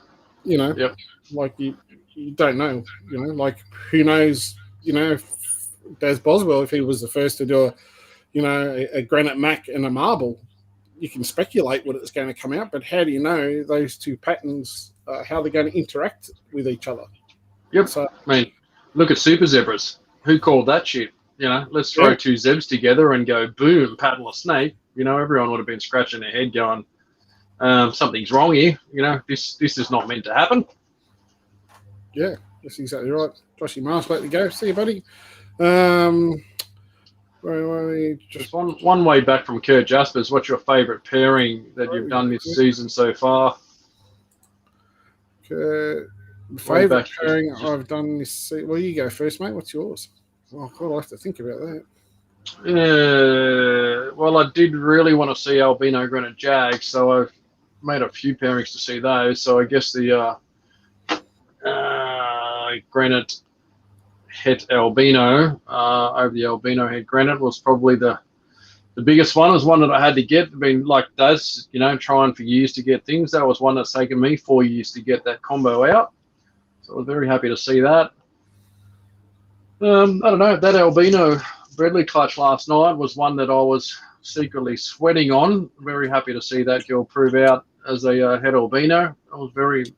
Like you don't know. Like who knows? If Daz Boswell, if he was the first to do a granite mac and a marble, you can speculate what it's going to come out, but how do you know those two patterns, how they're going to interact with each other? Yep. So, I mean, look at super zebras. Who called that shit? Let's throw two zebs together and go boom, patternless snake. Everyone would have been scratching their head going, something's wrong here. This is not meant to happen. Yeah, that's exactly right. Joshy Marsh, let me go. See you, buddy. Just one way back from Kurt Jaspers. What's your favourite pairing that you've done this season so far? Favourite pairing I've done this season. Well, you go first, mate. What's yours? Well, I'll have to think about that. Well, I did really want to see albino granite jag, so I've made a few pairings to see those. So I guess the granite het albino over the albino het granite was probably the biggest one. It was one that I had to get. I've been like Daz, trying for years to get things. That was one that's taken me 4 years to get that combo out. So I was very happy to see that. I don't know, that albino Bredli clutch last night was one that I was secretly sweating on. Very happy to see that girl prove out as a het albino. It was very,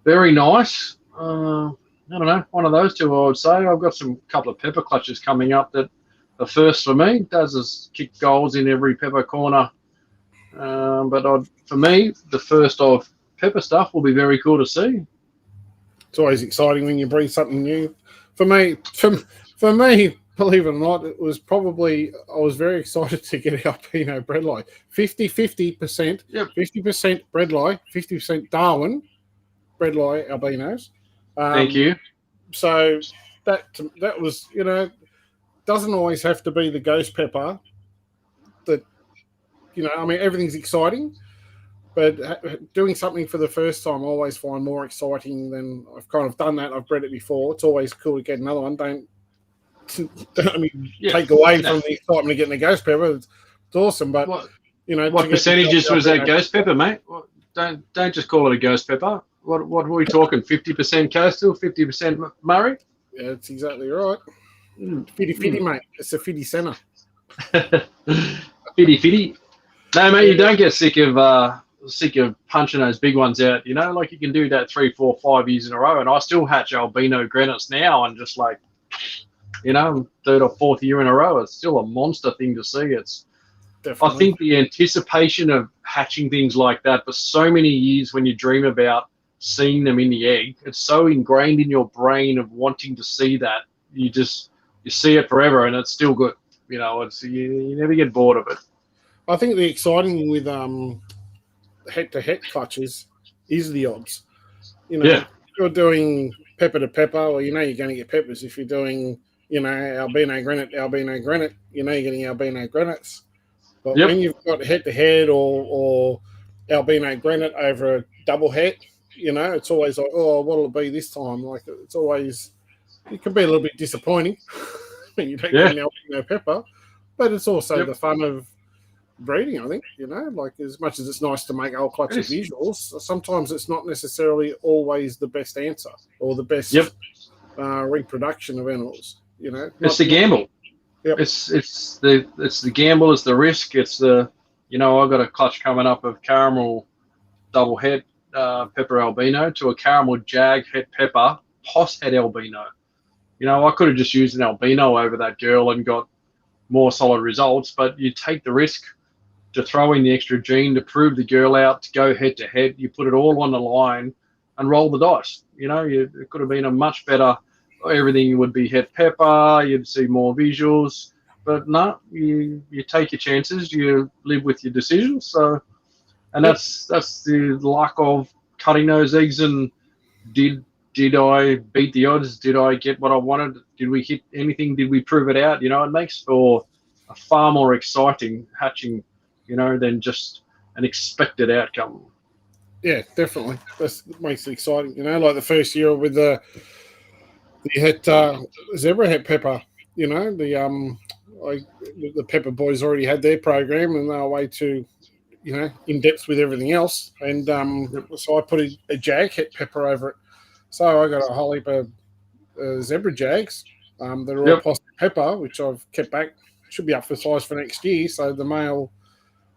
very nice. I don't know, one of those two I would say. I've got some couple of pepper clutches coming up that are first for me. Daz has kicked goals in every pepper corner. But for me, the first of pepper stuff will be very cool to see. It's always exciting when you bring something new. For me, believe it or not, it was probably, I was very excited to get albino Bredli. 50%, yep. 50% Bredli, 50% Darwin Bredli albinos. Thank you. So that was, doesn't always have to be the ghost pepper that, everything's exciting, but doing something for the first time I always find more exciting than I've kind of done that. I've bred it before. It's always cool to get another one. Don't take away from the excitement of getting a ghost pepper. It's awesome, but what percentages was that ghost pepper, mate? Don't just call it a ghost pepper. What are we talking? 50% coastal, 50% Murray? Yeah, that's exactly right. Fitty, mate. It's a fitty centre. Fitty. No, mate, you don't get sick of punching those big ones out. You know, like you can do that 3, 4, 5 years in a row, and I still hatch albino granites now, and just like, you know, 3rd or 4th year in a row, it's still a monster thing to see. It's Definitely. I think the anticipation of hatching things like that for so many years, when you dream about seeing them in the egg, it's so ingrained in your brain of wanting to see that. You see it forever, and it's still good. You know, you never get bored of it. I think the exciting thing with head-to-head clutches is the odds. You know, if you're doing pepper to pepper, well, you know you're going to get peppers. If you're doing, you know, albino granite, you know you're getting albino granites. But when you've got head-to-head or albino granite over a double head, you know, it's always like, oh, what'll it be this time? Like, it's always, it can be a little bit disappointing when you don't get an albino pepper, but it's also the fun of breeding, I think, you know, like as much as it's nice to make old clutch of visuals, sometimes it's not necessarily always the best answer or the best reproduction of animals, you know. It's the gamble. It's the gamble, it's the risk, it's the, you know, I've got a clutch coming up of caramel double head pepper albino to a caramel jag head pepper poss head albino. You know, I could have just used an albino over that girl and got more solid results, but you take the risk to throw in the extra gene to prove the girl out, to go head to head. You put it all on the line and roll the dice. You know, it could have been a much better, everything would be head pepper, you'd see more visuals, but no, you take your chances, you live with your decisions. So, and that's the luck of cutting those eggs. And did I beat the odds? Did I get what I wanted? Did we hit anything? Did we prove it out? You know, it makes for a far more exciting hatching, you know, than just an expected outcome. Yeah, definitely. That makes it exciting. You know, like the first year with the zebra head pepper, you know, the Pepper Boys already had their program and they were way too, you know, in depth with everything else. And so I put a jag head pepper over it. So I got a whole heap of zebra jags that are all possum pepper, which I've kept back. Should be up for size for next year. So the male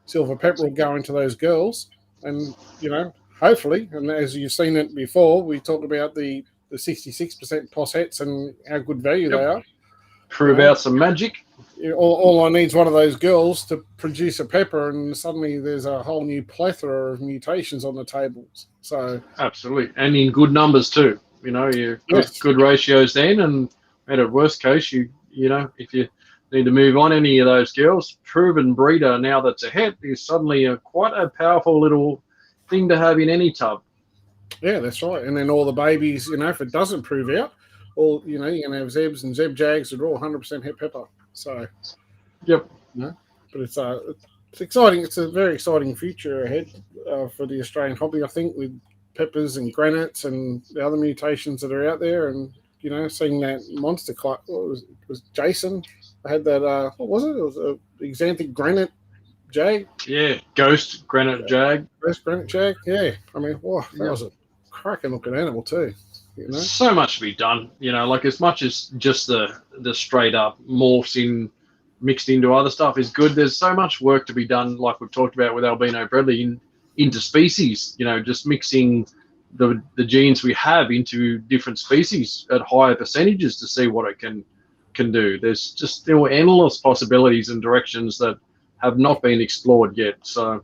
silver pepper will go into those girls. And, you know, hopefully, and as you've seen it before, we talked about the 66% possets and how good value they are. Prove out some magic. All I need is one of those girls to produce a pepper, and suddenly there's a whole new plethora of mutations on the tables. So absolutely, and in good numbers too. You know, you good ratios then, and at worst case, you know, if you need to move on any of those girls, proven breeder now that's ahead is suddenly quite a powerful little thing to have in any tub. Yeah, that's right. And then all the babies, you know, if it doesn't prove out, you know, you're going to have zebs and zeb jags that are all 100% head pepper. So, you know, but it's exciting. It's a very exciting future ahead for the Australian hobby, I think, with peppers and granites and the other mutations that are out there. And, you know, seeing that monster clutch, was Jason? I had that, what was it? It was a Axanthic granite jag. Yeah, ghost granite jag. Ghost granite jag, yeah. I mean, that was a cracking looking animal too. You know? So much to be done, you know, like as much as just the straight up morphs mixed into other stuff is good. There's so much work to be done, like we've talked about with Albino Bradley, into species, you know, just mixing the genes we have into different species at higher percentages to see what it can do. There's just still endless possibilities and directions that have not been explored yet. So, you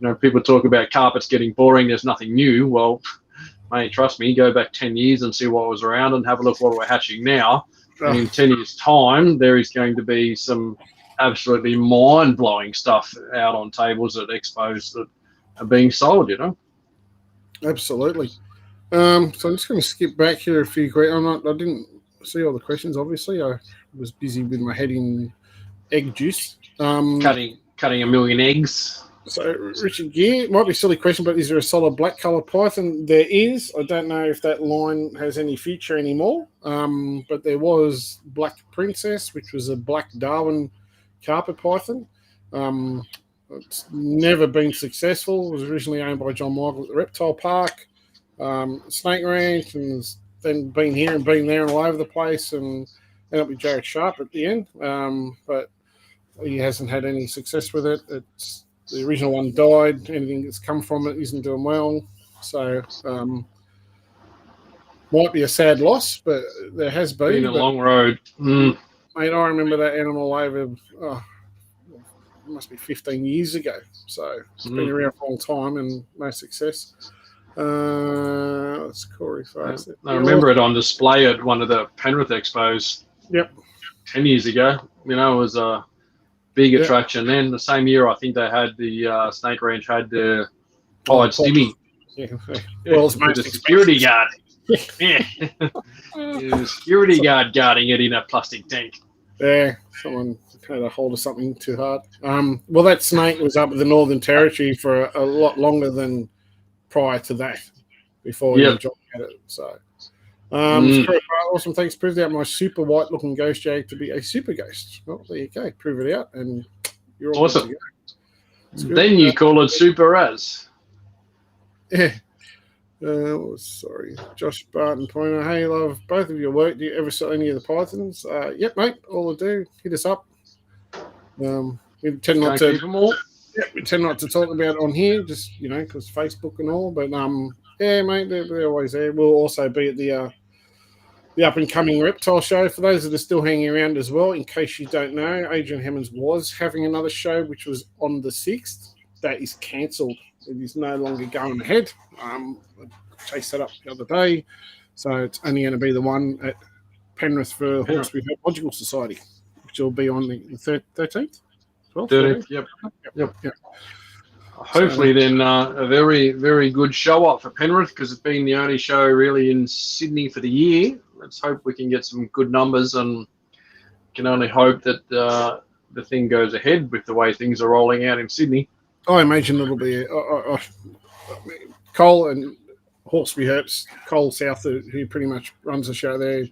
know, people talk about carpets getting boring, there's nothing new. Well, mate, trust me, go back 10 years and see what was around and have a look what we're hatching now. And in 10 years' time, there is going to be some absolutely mind-blowing stuff out on tables at expos that are being sold, you know? Absolutely. So I'm just going to skip back here a few questions. I didn't see all the questions, obviously. I was busy with my head in egg juice. Cutting a million eggs. So, Richard Gear, might be a silly question, but is there a solid black coloured python? There is. I don't know if that line has any future anymore, but there was Black Princess, which was a black Darwin carpet python. It's never been successful. It was originally owned by John Michael at the Reptile Park, Snake Ranch, and then been here and been there and all over the place, and ended up with Jared Sharp at the end. But he hasn't had any success with it. It's the original one died. Anything that's come from it isn't doing well. So might be a sad loss, but there has been a long road. Mate, I remember that animal over, it must be 15 years ago. So it's been around for a long time and no success. It's Corey Face. I remember it on display at one of the Penrith Expos. Yep. 10 years ago. It was a big attraction. Then the same year, I think they had the Snake Ranch had the it's Jimmy. Yeah. Well, it's the security guard. Yeah. The security guard guarding it in a plastic tank. Yeah, someone had a hold of something too hard. Well, that snake was up in the Northern Territory for a lot longer than prior to that, before John had it. So, awesome. Thanks. Proved out my super white looking ghost jag to be a super ghost. Well, there you go. Prove it out, and you're all awesome. Then you call it super as. Yeah. Sorry, Josh Barton Pointer. Hey, love both of your work. Do you ever sell any of the pythons? Yep, mate. All I do, hit us up. We tend not to. Yeah, we tend not to talk about it on here, just because Facebook and all. But yeah, mate, they're always there. We'll also be at the up and coming reptile show. For those that are still hanging around as well, in case you don't know, Adrian Hemmons was having another show, which was on the 6th. That is cancelled. It is no longer going ahead. I chased that up the other day. So it's only going to be the one at Penrith for Hawkesbury Herpetological Society, which will be on the 13th. 13th, yep. Hopefully then a very, very good show up for Penrith, because it's been the only show really in Sydney for the year. Let's hope we can get some good numbers, and can only hope that the thing goes ahead with the way things are rolling out in Sydney. I imagine it'll be Cole and Hawkesbury Herps, Cole South, who pretty much runs the show there,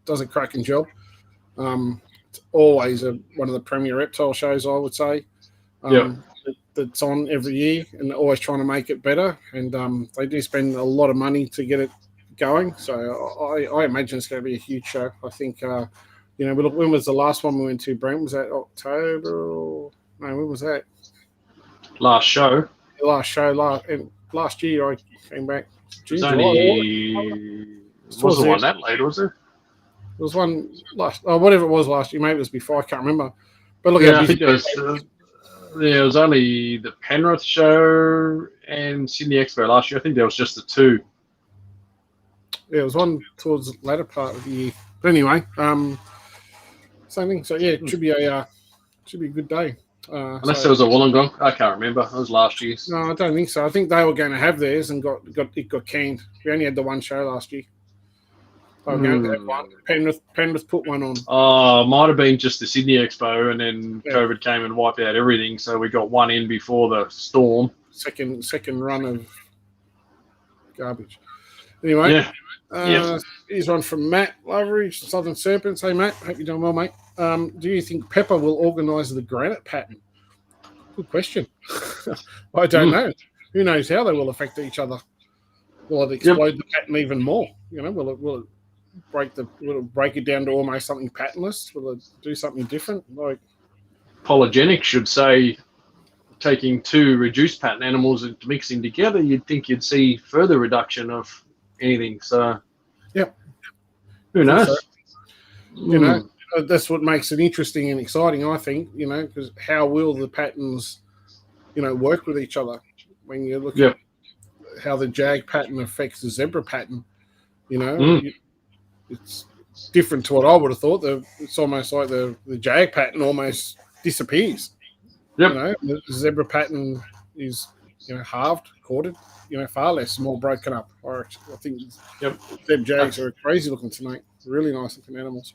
does a cracking job. It's always one of the premier reptile shows, I would say. That's on every year, and they're always trying to make it better. And they do spend a lot of money to get it going. So I imagine it's going to be a huge show. I think, when was the last one we went to, Brent? Was that October? No, when was that? Last show. Last year I came back. It wasn't one that late, was it? There was one whatever it was last year. Maybe it was before. I can't remember. But look, I think it was. It was only the Penrith show and Sydney Expo last year. I think there was just the two. Yeah, it was one towards the latter part of the year. But anyway, same thing. So yeah, it should be a good day. Unless there was a Wollongong, I can't remember. It was last year's. No, I don't think so. I think they were going to have theirs and got canned. We only had the one show last year. They were going to have one. Penrith put one on. Oh, might have been just the Sydney Expo, and then COVID came and wiped out everything. So we got one in before the storm. Second run of garbage. Anyway, here's one from Matt Loveridge, Southern Serpents. Hey, Matt. Hope you're doing well, mate. Do you think Pepper will organise the granite pattern? Good question. I don't know. Who knows how they will affect each other? Will it explode the pattern even more? Will it break it down to almost something patternless? Will it do something different? Like Polygenic should say, taking two reduced pattern animals and mixing together, you'd think you'd see further reduction of anything. So, who knows? So, that's what makes it interesting and exciting, I think, because how will the patterns, work with each other when you look at how the jag pattern affects the zebra pattern, It's different to what I would have thought. It's almost like the jag pattern almost disappears. The zebra pattern is, halved, quartered, far less, more broken up. I think zeb jags are crazy looking tonight. Really nice looking animals.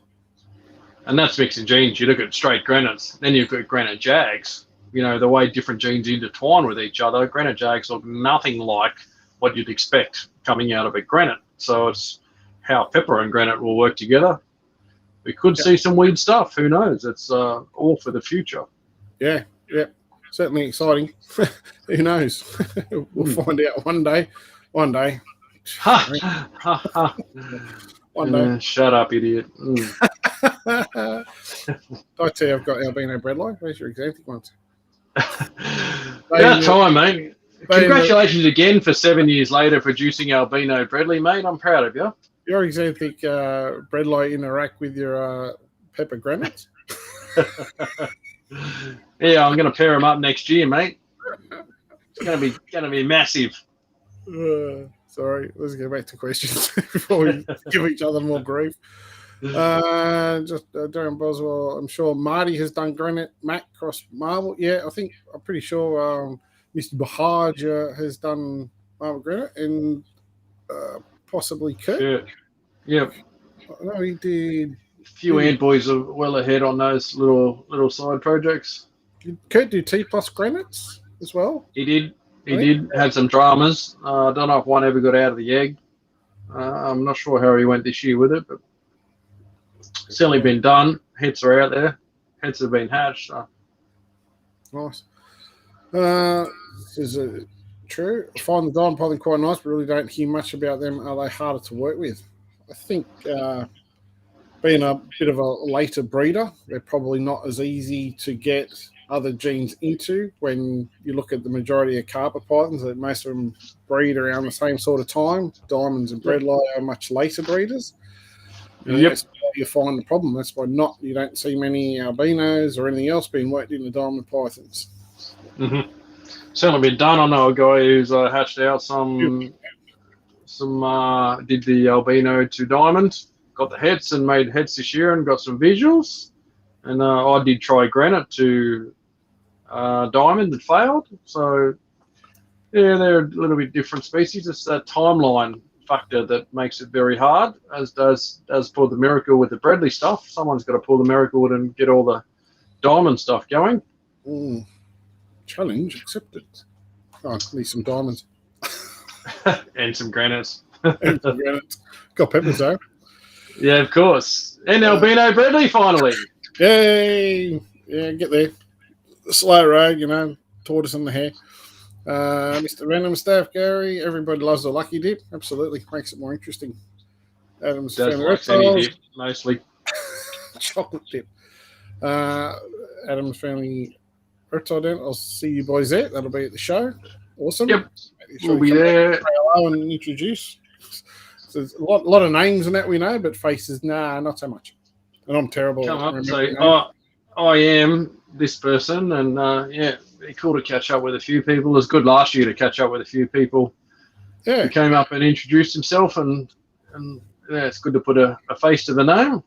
And that's mixing genes. You look at straight granites, then you've got granite jags. The way different genes intertwine with each other, granite jags look nothing like what you'd expect coming out of a granite. So it's how pepper and granite will work together. We could see some weird stuff. Who knows? It's all for the future. Yeah. Certainly exciting. Who knows? We'll find out one day. Ha ha ha. One day. Shut up, idiot. I tell you, I've got albino breadline. Where's your Axanthic ones? About time, mate. Congratulations again for 7 years later producing albino breadly, mate. I'm proud of you. Your Axanthic breadlight interact with your pepper granites? Yeah, I'm going to pair them up next year, mate. It's going to be massive. Sorry, let's get back to questions before we give each other more grief. Darren Boswell, I'm sure Marty has done granite. Matt cross marble. Yeah, I'm pretty sure Mr. Bahaj has done marble granite, and possibly Kurt. Yep. No, he did. A few ant boys are well ahead on those little side projects. Did Kurt do T plus granites as well? He did. He did have some dramas. I don't know if one ever got out of the egg. I'm not sure how he went this year with it, but certainly been done. Heads are out there. Heads have been hatched. So. Nice. Is it true? I find the diamond polygon quite nice, but really don't hear much about them. Are they harder to work with? I think being a bit of a later breeder, they're probably not as easy to get other genes into. When you look at the majority of carpet pythons, that most of them breed around the same sort of time. Diamonds and breadlight are much later breeders. And that's why you find the problem. That's why you don't see many albinos or anything else being worked into diamond pythons. Mm-hmm. Certainly been done. I know a guy who's hatched out some did the albino to diamond, got the heads and made heads this year and got some visuals. And I did try granite to diamond and failed. So, yeah, they're a little bit different species. It's that timeline factor that makes it very hard, as does for the miracle with the Bradley stuff. Someone's got to pull the miracle and get all the diamond stuff going. Challenge accepted. Oh, need some diamonds. And some granites. Got peppers, though. Yeah, of course. And albino Bradley, finally. Yay! Yeah, get there. Slow road, tortoise in the hair. Mr. Random Staff, Gary, everybody loves the lucky dip. Absolutely, makes it more interesting. Adam's family reptiles. Dip, mostly. Chocolate dip. Adam's family reptile den. I'll see you boys there. That'll be at the show. Awesome. Yep. We'll be there. And introduce. So there's a lot of names and that we know, but faces, not so much. And I'm terrible. Come up and say, I am this person, and it's cool to catch up with a few people. It was good last year to catch up with a few people. Yeah, who came up and introduced himself, and it's good to put a face to the name.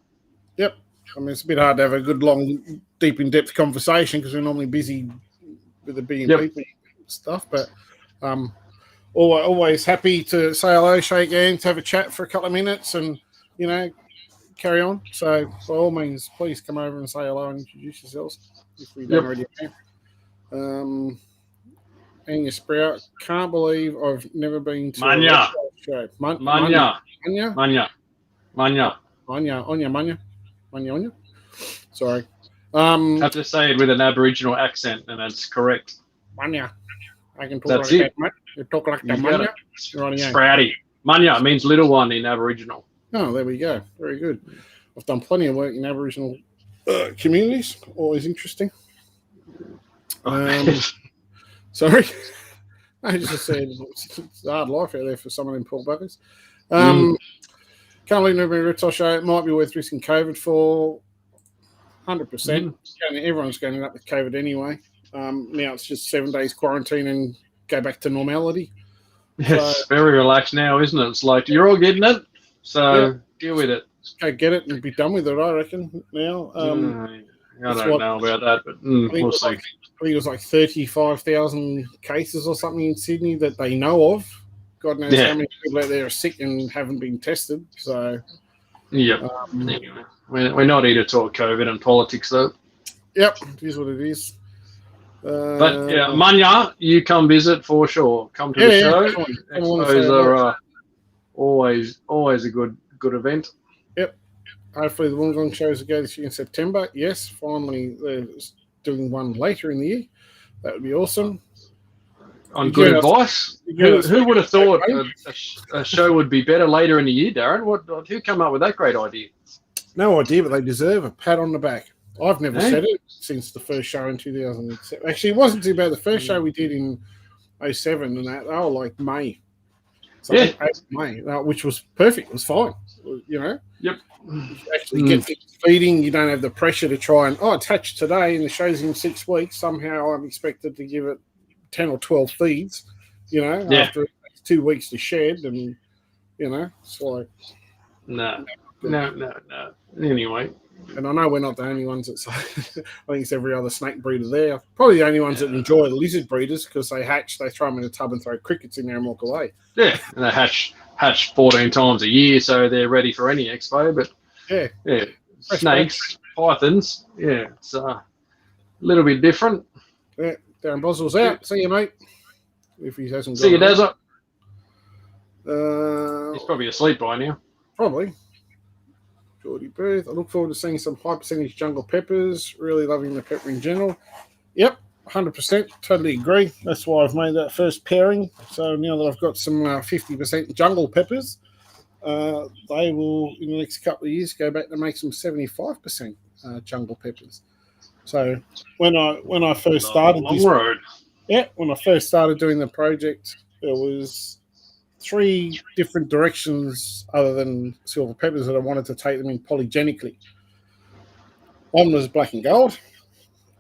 Yep. I mean, it's a bit hard to have a good, long, deep, in-depth conversation because we're normally busy with the B&G stuff. But always happy to say hello, shake hands, have a chat for a couple of minutes, and carry on. So by all means, please come over and say hello and introduce yourselves if we don't already have. Angus Sprout, can't believe I've never been to Manya. a show. Manya. Sorry. Have to say it with an Aboriginal accent, and that's correct. Manya. I can talk that's like it. that, mate. You talk like that, Manya. Sprouty. Manya means little one in Aboriginal. Oh, there we go. Very good. I've done plenty of work in Aboriginal communities. Always interesting. Sorry. I just said it's a hard life out there for someone in Port Buckers. Can't believe nobody reptile show. It might be worth risking COVID for 100%. Everyone's going up with COVID anyway. Now it's just 7 days quarantine and go back to normality. It's very relaxed now, isn't it? It's like you're all getting it, so deal with it. Go get it and be done with it, I reckon, now. I don't know about that, but we'll see. I think it was like 35,000 cases or something in Sydney that they know of. God knows how many people out there are sick and haven't been tested. So, anyway, we're not here to talk COVID and politics, though. Yep, it is what it is. But Manya, you come visit for sure. Come to the show. Expos are always a good event. Yep. Hopefully the Wollongong shows will go this year in September. Yes, finally they're doing one later in the year. That would be awesome. on good advice. Who would have thought a show would be better later in the year, Darren? Who came up with that great idea? No idea, but they deserve a pat on the back. I've never said it since the first show in 2007. Actually, it wasn't too bad. The first show we did in 2007 and that, they were like May. So May, which was perfect. It was fine. You know? Yep. You actually get things feeding. You don't have the pressure to try and, attach today and the show's in 6 weeks. Somehow I'm expected to give it 10 or 12 feeds, after 2 weeks to shed. And, it's like... No. Anyway. And I know we're not the only ones that say, I think it's every other snake breeder there. Probably the only ones that enjoy the lizard breeders because they hatch, they throw them in a tub and throw crickets in there and walk away. Yeah, and they hatch 14 times a year, so they're ready for any expo. But yeah, snakes, pythons, it's a little bit different. Yeah, Darren Boswell's out. See you, mate. If he hasn't. See you, Dazzler. He's probably asleep by now. Probably. Geordie Booth. I look forward to seeing some high percentage jungle peppers. Really loving the pepper in general. Yep, 100%. Totally agree. That's why I've made that first pairing. So now that I've got some 50% jungle peppers, they will, in the next couple of years, go back to make some 75% jungle peppers. So when I first started when I first started doing the project, there was 3 different directions other than silver peppers that I wanted to take them in polygenically. One was black and gold,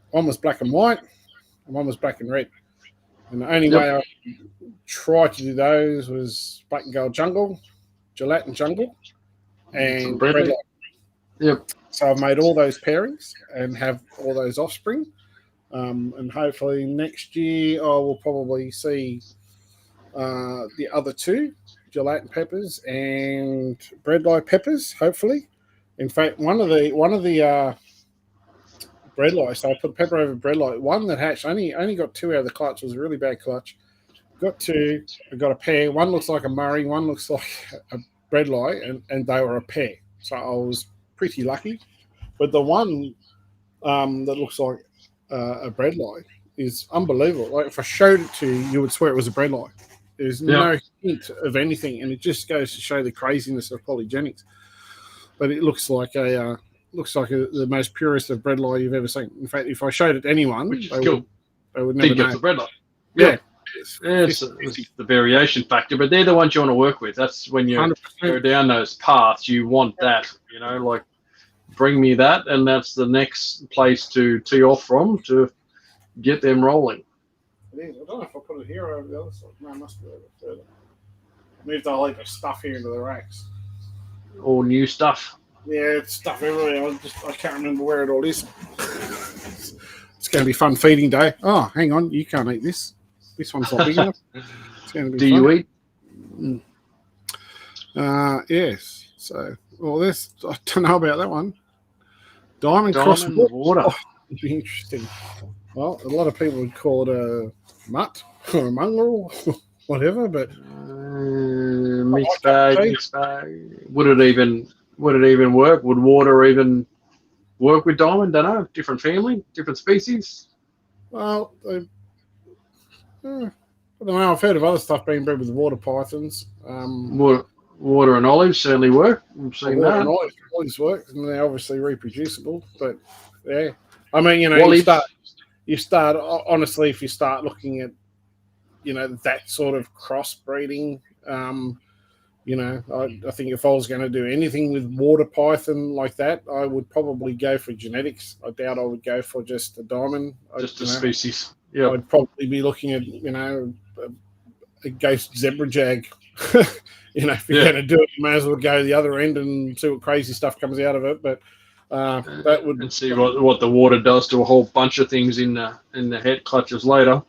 one was black and white, and one was black and red. And the only way I tried to do those was black and gold jungle, gelatin jungle, and red light. Yep. So I've made all those pairings and have all those offspring. And hopefully next year I will probably see the other 2, gelatin peppers and breadlight peppers, hopefully. In fact, one of the breadlight, so I put pepper over breadlight. One that hatched, only got 2 out of the clutch. It was a really bad clutch. Got 2. I got a pair. One looks like a Murray, one looks like a breadlight, and they were a pair. So I was pretty lucky. But the one that looks like a breadlight is unbelievable. Like if I showed it to you, you would swear it was a breadlight. There's no hint of anything, and it just goes to show the craziness of polygenics. But it looks like the most purest of breadlight you've ever seen. In fact, if I showed it to anyone, they would never know. The breadlight. Yeah. It's the variation factor, but they're the ones you want to work with. That's when you 100%. Go down those paths. You want that, like bring me that, and that's the next place to tee off from to get them rolling. I don't know if I put it here or over the other side. No, I must be over further. Moved all heap of stuff here into the racks. All new stuff. Yeah, it's stuff everywhere. I can't remember where it all is. It's going to be fun feeding day. Oh, hang on. You can't eat this. This one's not big enough. It's going to be fun. You eat? Yes. So, this, I don't know about that one. Diamond cross water. Oh, it'd be interesting. Well, a lot of people would call it a mutt or a mongrel, whatever. But mixed bag. Would it even work? Would water even work with diamond? Don't know. Different family, different species. Well, I don't know. I've heard of other stuff being bred with water pythons. Water and olives certainly work. We've seen that. And olives work, and they're obviously reproducible. But yeah, I mean, you start honestly, if you start looking at, that sort of crossbreeding, I think if I was going to do anything with water python like that, I would probably go for genetics. I doubt I would go for just a diamond. Just a species. Yeah, I'd probably be looking at, a ghost zebra jag. If you're going to do it, you may as well go the other end and see what crazy stuff comes out of it. But that would, and see what the water does to a whole bunch of things in the head clutches later.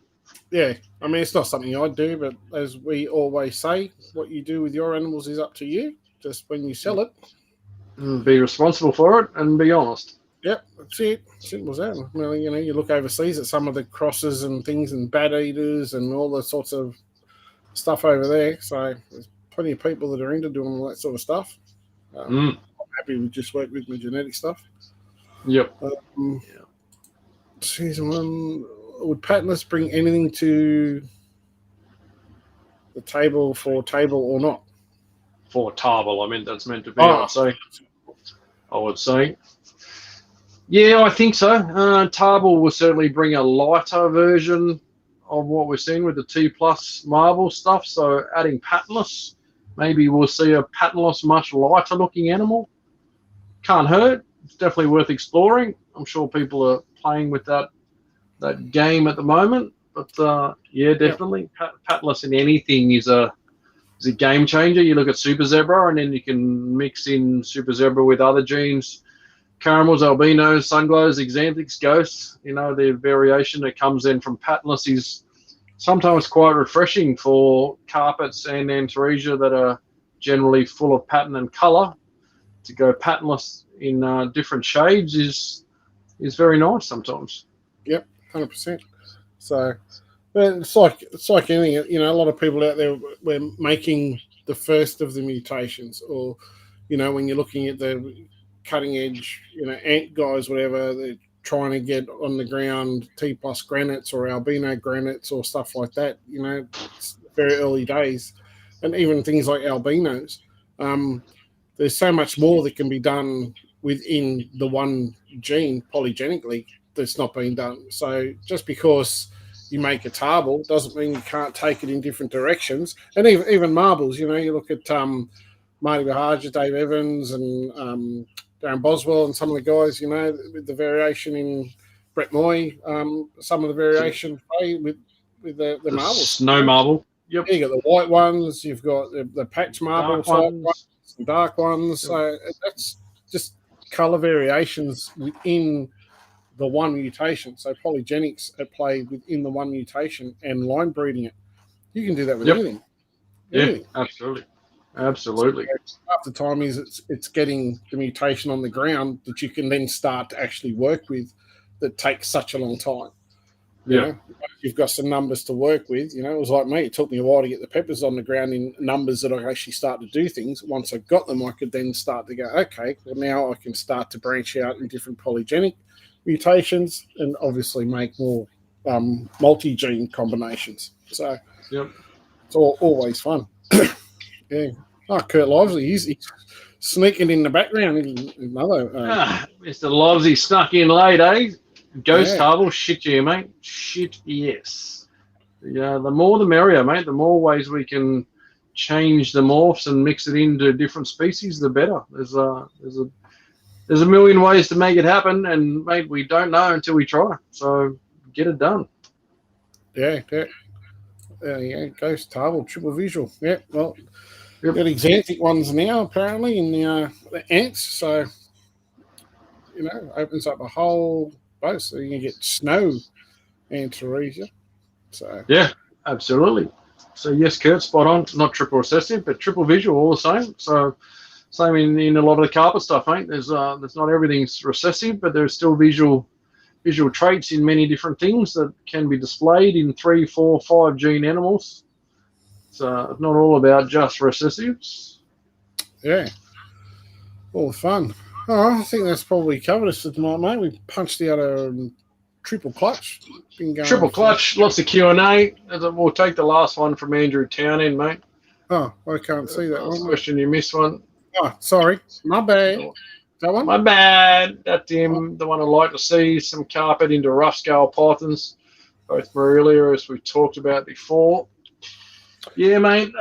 Yeah, I mean, it's not something I'd do, but as we always say, what you do with your animals is up to you. Just when you sell it, be responsible for it and be honest. Yep, that's it. Simple as that. Well, you look overseas at some of the crosses and things and bat eaters and all the sorts of stuff over there. So there's plenty of people that are into doing all that sort of stuff. I'm happy we just work with my genetic stuff. Yep. Season 1, would patentless bring anything to the table for table or not? For table, I meant that's meant to be. I would say. Yeah, I think so. Table will certainly bring a lighter version of what we're seeing with the T+ marble stuff. So adding patternless, maybe we'll see a patternless, much lighter looking animal. Can't hurt. It's definitely worth exploring. I'm sure people are playing with that game at the moment. But yeah, definitely patternless in anything is a game changer. You look at Super Zebra, and then you can mix in Super Zebra with other genes. Caramels, albinos, sunglows, axanthics, ghosts, the variation that comes in from patternless is sometimes quite refreshing for carpets and Antaresia that are generally full of pattern and colour. To go patternless in different shades is very nice sometimes. Yep, 100%. So, but it's like anything, a lot of people out there, we're making the first of the mutations, or, when you're looking at the cutting edge, ant guys, whatever, they're trying to get on the ground T+ granites or albino granites or stuff like that. It's very early days, and even things like albinos. There's so much more that can be done within the one gene polygenically that's not being done. So just because you make a table doesn't mean you can't take it in different directions. And even marbles, you look at Marty Bahaja, Dave Evans, and Darren Boswell, and some of the guys, with the variation in Brett Moy, some of the variation with the marbles. Snow marble. Yep. Yeah, you got the white ones, you've got the patch marble type ones, some dark ones. Yep. So that's just colour variations within the one mutation. So polygenics at play within the one mutation and line breeding it. You can do that with anything. Yeah, absolutely. Absolutely. So half the time is it's getting the mutation on the ground that you can then start to actually work with that takes such a long time. You've got some numbers to work with. It was like me. It took me a while to get the peppers on the ground in numbers that I could actually start to do things. Once I got them, I could then start to go, okay, well, now I can start to branch out in different polygenic mutations and obviously make more multi-gene combinations. So it's always fun. Yeah. Oh, Kurt Lively, he's sneaking in the background. Another Mr. Livesy snuck in late, eh? Ghost table, shit yeah, mate. Shit yes. Yeah, the more the merrier, mate. The more ways we can change the morphs and mix it into different species, the better. There's a million ways to make it happen, and mate, we don't know until we try. So get it done. Yeah. Ghost table, triple visual. Yeah, well, got Axanthic ones now apparently in the ants, so opens up a whole both. So you can get snow Antaresia. So yeah, absolutely. So yes, Kurt, spot on. Not triple recessive, but triple visual all the same. So same in a lot of the carpet stuff, mate. There's not everything's recessive, but there's still visual traits in many different things that can be displayed in 3, 4, 5 gene animals. So not all about just recessives. Yeah. All fun. Oh, I think that's probably covered us tonight, mate. We punched out a triple clutch. Triple clutch, lots of Q&A. We'll take the last one from Andrew Townend, mate. Oh, I can't see that one. Question, you missed one. Oh, sorry. My bad. That one? My bad. That's him. The one I'd like to see, some carpet into rough scale pythons, both Morelia, as we talked about before. Yeah, mate.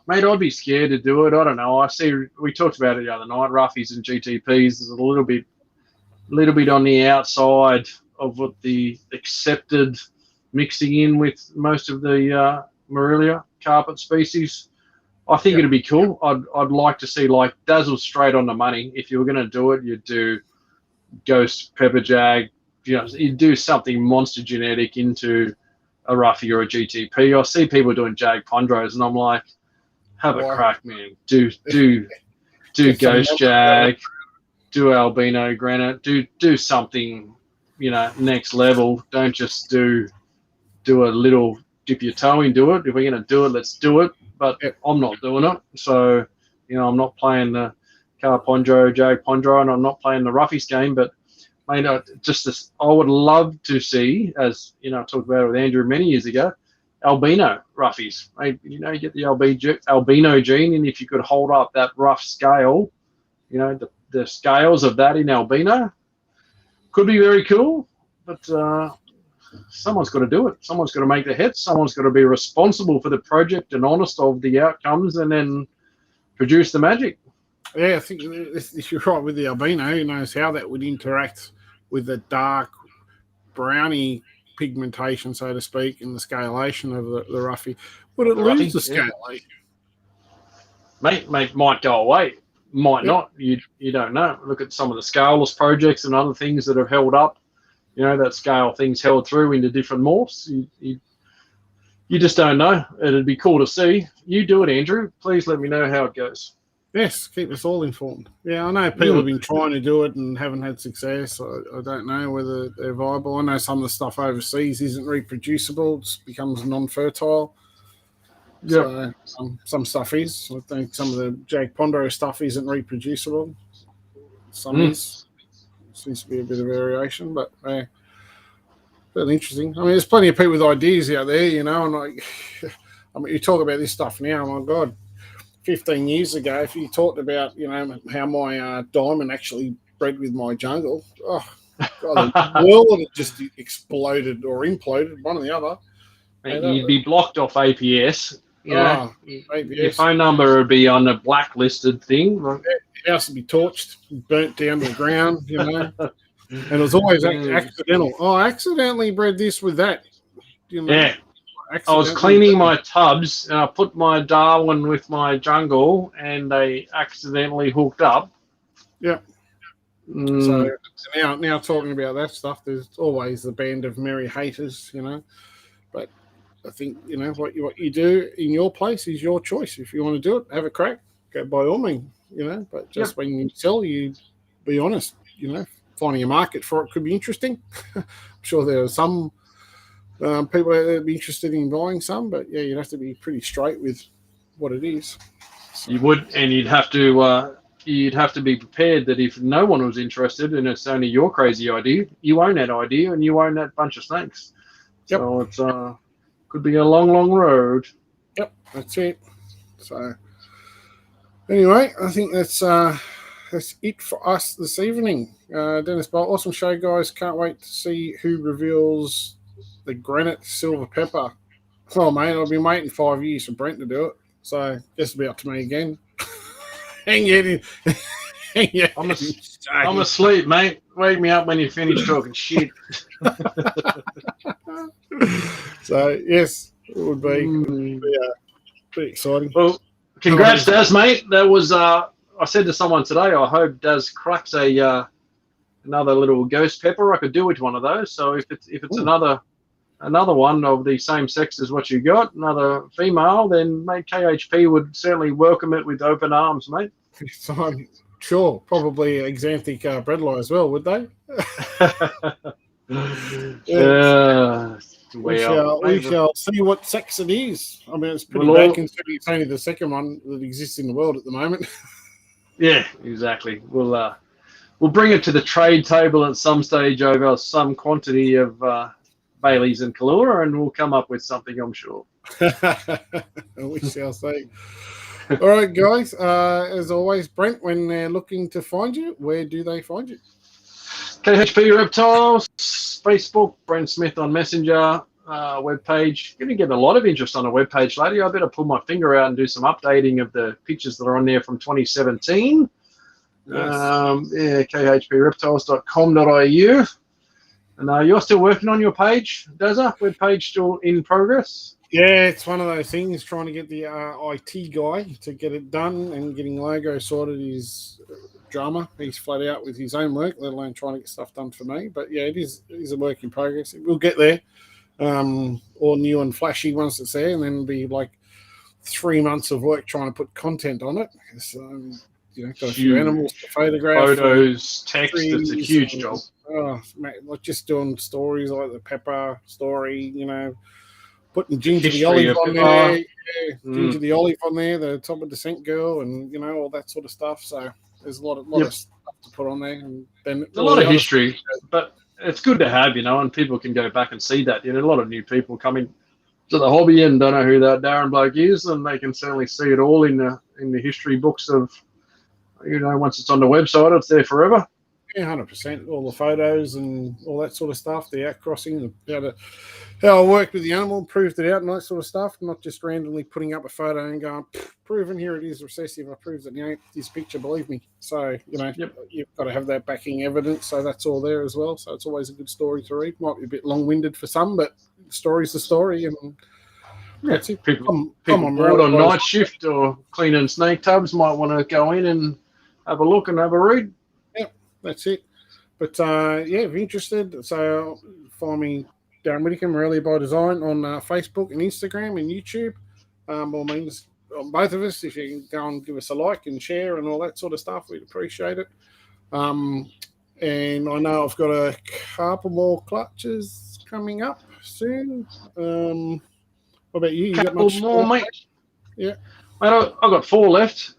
Mate, I'd be scared to do it. I don't know. We talked about it the other night. Roughies and GTPs is a little bit on the outside of what the accepted mixing in with most of the Morelia carpet species. I think it'd be cool. I'd like to see like Dazzle straight on the money. If you were going to do it, you'd do Ghost Pepper Jag. You'd do something monster genetic into a Roughie or a GTP. I see people doing Jag Pondros, and I'm like, have a crack, man. Do Ghost Jag, do Albino Granite, do something, next level. Don't just do a little dip your toe into it. If we're going to do it, let's do it. But I'm not doing it. So, I'm not playing the Car Pondro, Jag Pondro, and I'm not playing the Roughies game. But, mate, I would love to see, as, I talked about it with Andrew many years ago, albino roughies. You know, you get the albino gene, and if you could hold up that rough scale, you know, the scales of that in albino, could be very cool. But someone's got to do it. Someone's got to make the hits. Someone's got to be responsible for the project and honest of the outcomes, and then produce the magic. Yeah, I think if you're right with the albino, who knows how that would interact with the dark brownie pigmentation, so to speak, and the scalation of the roughie. Would it lose the scalation? Mate, might go away. Might not. You don't know. Look at some of the scaleless projects and other things that have held up. You know, that scale things held through into different morphs. You just don't know. It'd be cool to see. You do it, Andrew. Please let me know how it goes. Yes, keep us all informed. Yeah, I know people have been trying to do it and haven't had success. I don't know whether they're viable. I know some of the stuff overseas isn't reproducible. It becomes non-fertile. Yeah. So some stuff is. I think some of the Jake Pondro stuff isn't reproducible. Some is. Seems to be a bit of variation, but very interesting. I mean, there's plenty of people with ideas out there, you know, and like, I mean, you talk about this stuff now, my God. 15 years ago, if you talked about, you know, how my diamond actually bred with my jungle, oh, God, the world had just exploded or imploded, one or the other. And you'd be blocked off APS. You know, APS. Your phone number would be on a blacklisted thing. The house would be torched, burnt down to the ground, you know. And it was always accidental. Oh, I accidentally bred this with that. You know? Yeah. I was cleaning my tubs and I put my Darwin with my jungle and they accidentally hooked up. Yeah. So now talking about that stuff, there's always the band of merry haters, you know. But I think, you know, what you do in your place is your choice. If you want to do it, have a crack, go by all means, you know. But just when you sell, you be honest, you know. Finding a market for it could be interesting. I'm sure there are some people out there be interested in buying some, but yeah, you'd have to be pretty straight with what it is. So. You would, and you'd have to be prepared that if no one was interested and it's only your crazy idea, you own that idea and you own that bunch of snakes. Yep. So it's could be a long, long road. Yep, that's it. So anyway, I think that's it for us this evening. Dennis Bolt, awesome show, guys. Can't wait to see who reveals the granite silver pepper. Oh, mate, I've been waiting 5 years for Brent to do it. So, just about to me again. I'm asleep, mate. Wake me up when you finish talking shit. So, yes, it would be pretty exciting. Well, congrats, Daz, mate. That was, I said to someone today, I hope Daz cracks another little ghost pepper. I could do with one of those. So, if it's another one of the same sex as what you got, another female, then mate, KHP would certainly welcome it with open arms, mate. So I'm sure, probably Axanthic bredli as well, would they? We shall see what sex it is. I mean, it's pretty bad considering it's only the second one that exists in the world at the moment. Yeah, exactly. We'll bring it to the trade table at some stage over some quantity of Baileys and Kahlua, and we'll come up with something, I'm sure. We shall see. All right, guys. As always, Brent, when they're looking to find you, where do they find you? KHP Reptiles, Facebook, Brent Smith on Messenger, webpage. Going to get a lot of interest on the webpage lately. I better pull my finger out and do some updating of the pictures that are on there from 2017. Yes. khpreptiles.com.au. And you're still working on your page, Dazza? Web page still in progress? Yeah, it's one of those things, trying to get the IT guy to get it done, and getting logo sorted is drama. He's flat out with his own work, let alone trying to get stuff done for me. But yeah, it is a work in progress. We'll get there. All new and flashy once it's there, and then it'll be like 3 months of work trying to put content on it. So, you know, got a few animals to photograph. Photos, text, it's a huge job. Oh, mate, like just doing stories like the pepper story, you know, putting Ginger the Olive on there. Yeah, Ginger the Olive on there, the top of descent girl, and, you know, all that sort of stuff. So there's a lot of stuff to put on there. And then a lot of history, but it's good to have, you know, and people can go back and see that. You know, a lot of new people coming to the hobby and don't know who that Darren bloke is, and they can certainly see it all in the history books of, once it's on the website, it's there forever. Yeah, 100%. All the photos and all that sort of stuff, the outcrossing, how I worked with the animal, proved it out and that sort of stuff, not just randomly putting up a photo and going, proven here it is recessive. I proved it, this picture, believe me. So, You've got to have that backing evidence. So that's all there as well. So it's always a good story to read. Might be a bit long-winded for some, but the story's the story. And that's it. People bored on night shift or cleaning snake tubs might want to go in and have a look and have a read. Yeah, that's it. But, if you're interested, so find me, Darren Whittaker, Morelia by Design, on Facebook and Instagram and YouTube. All means, on both of us, if you can go and give us a like and share and all that sort of stuff, we'd appreciate it. And I know I've got a couple more clutches coming up soon. What about you? You got much more, mate? Yeah. Mate, I've got 4 left.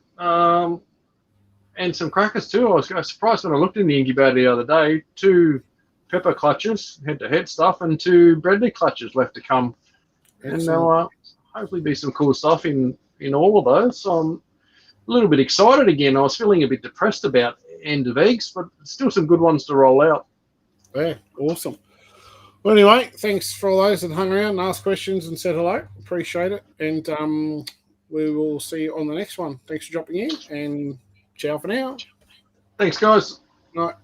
And some crackers too. I was surprised when I looked in the incubator the other day. 2 pepper clutches, head-to-head stuff, and 2 Bradley clutches left to come. And there'll hopefully be some cool stuff in all of those. So I'm a little bit excited again. I was feeling a bit depressed about end of eggs, but still some good ones to roll out. Yeah, awesome. Well, anyway, thanks for all those that hung around and asked questions and said hello. Appreciate it. And we will see you on the next one. Thanks for dropping in, and ciao for now. Thanks, guys. Night.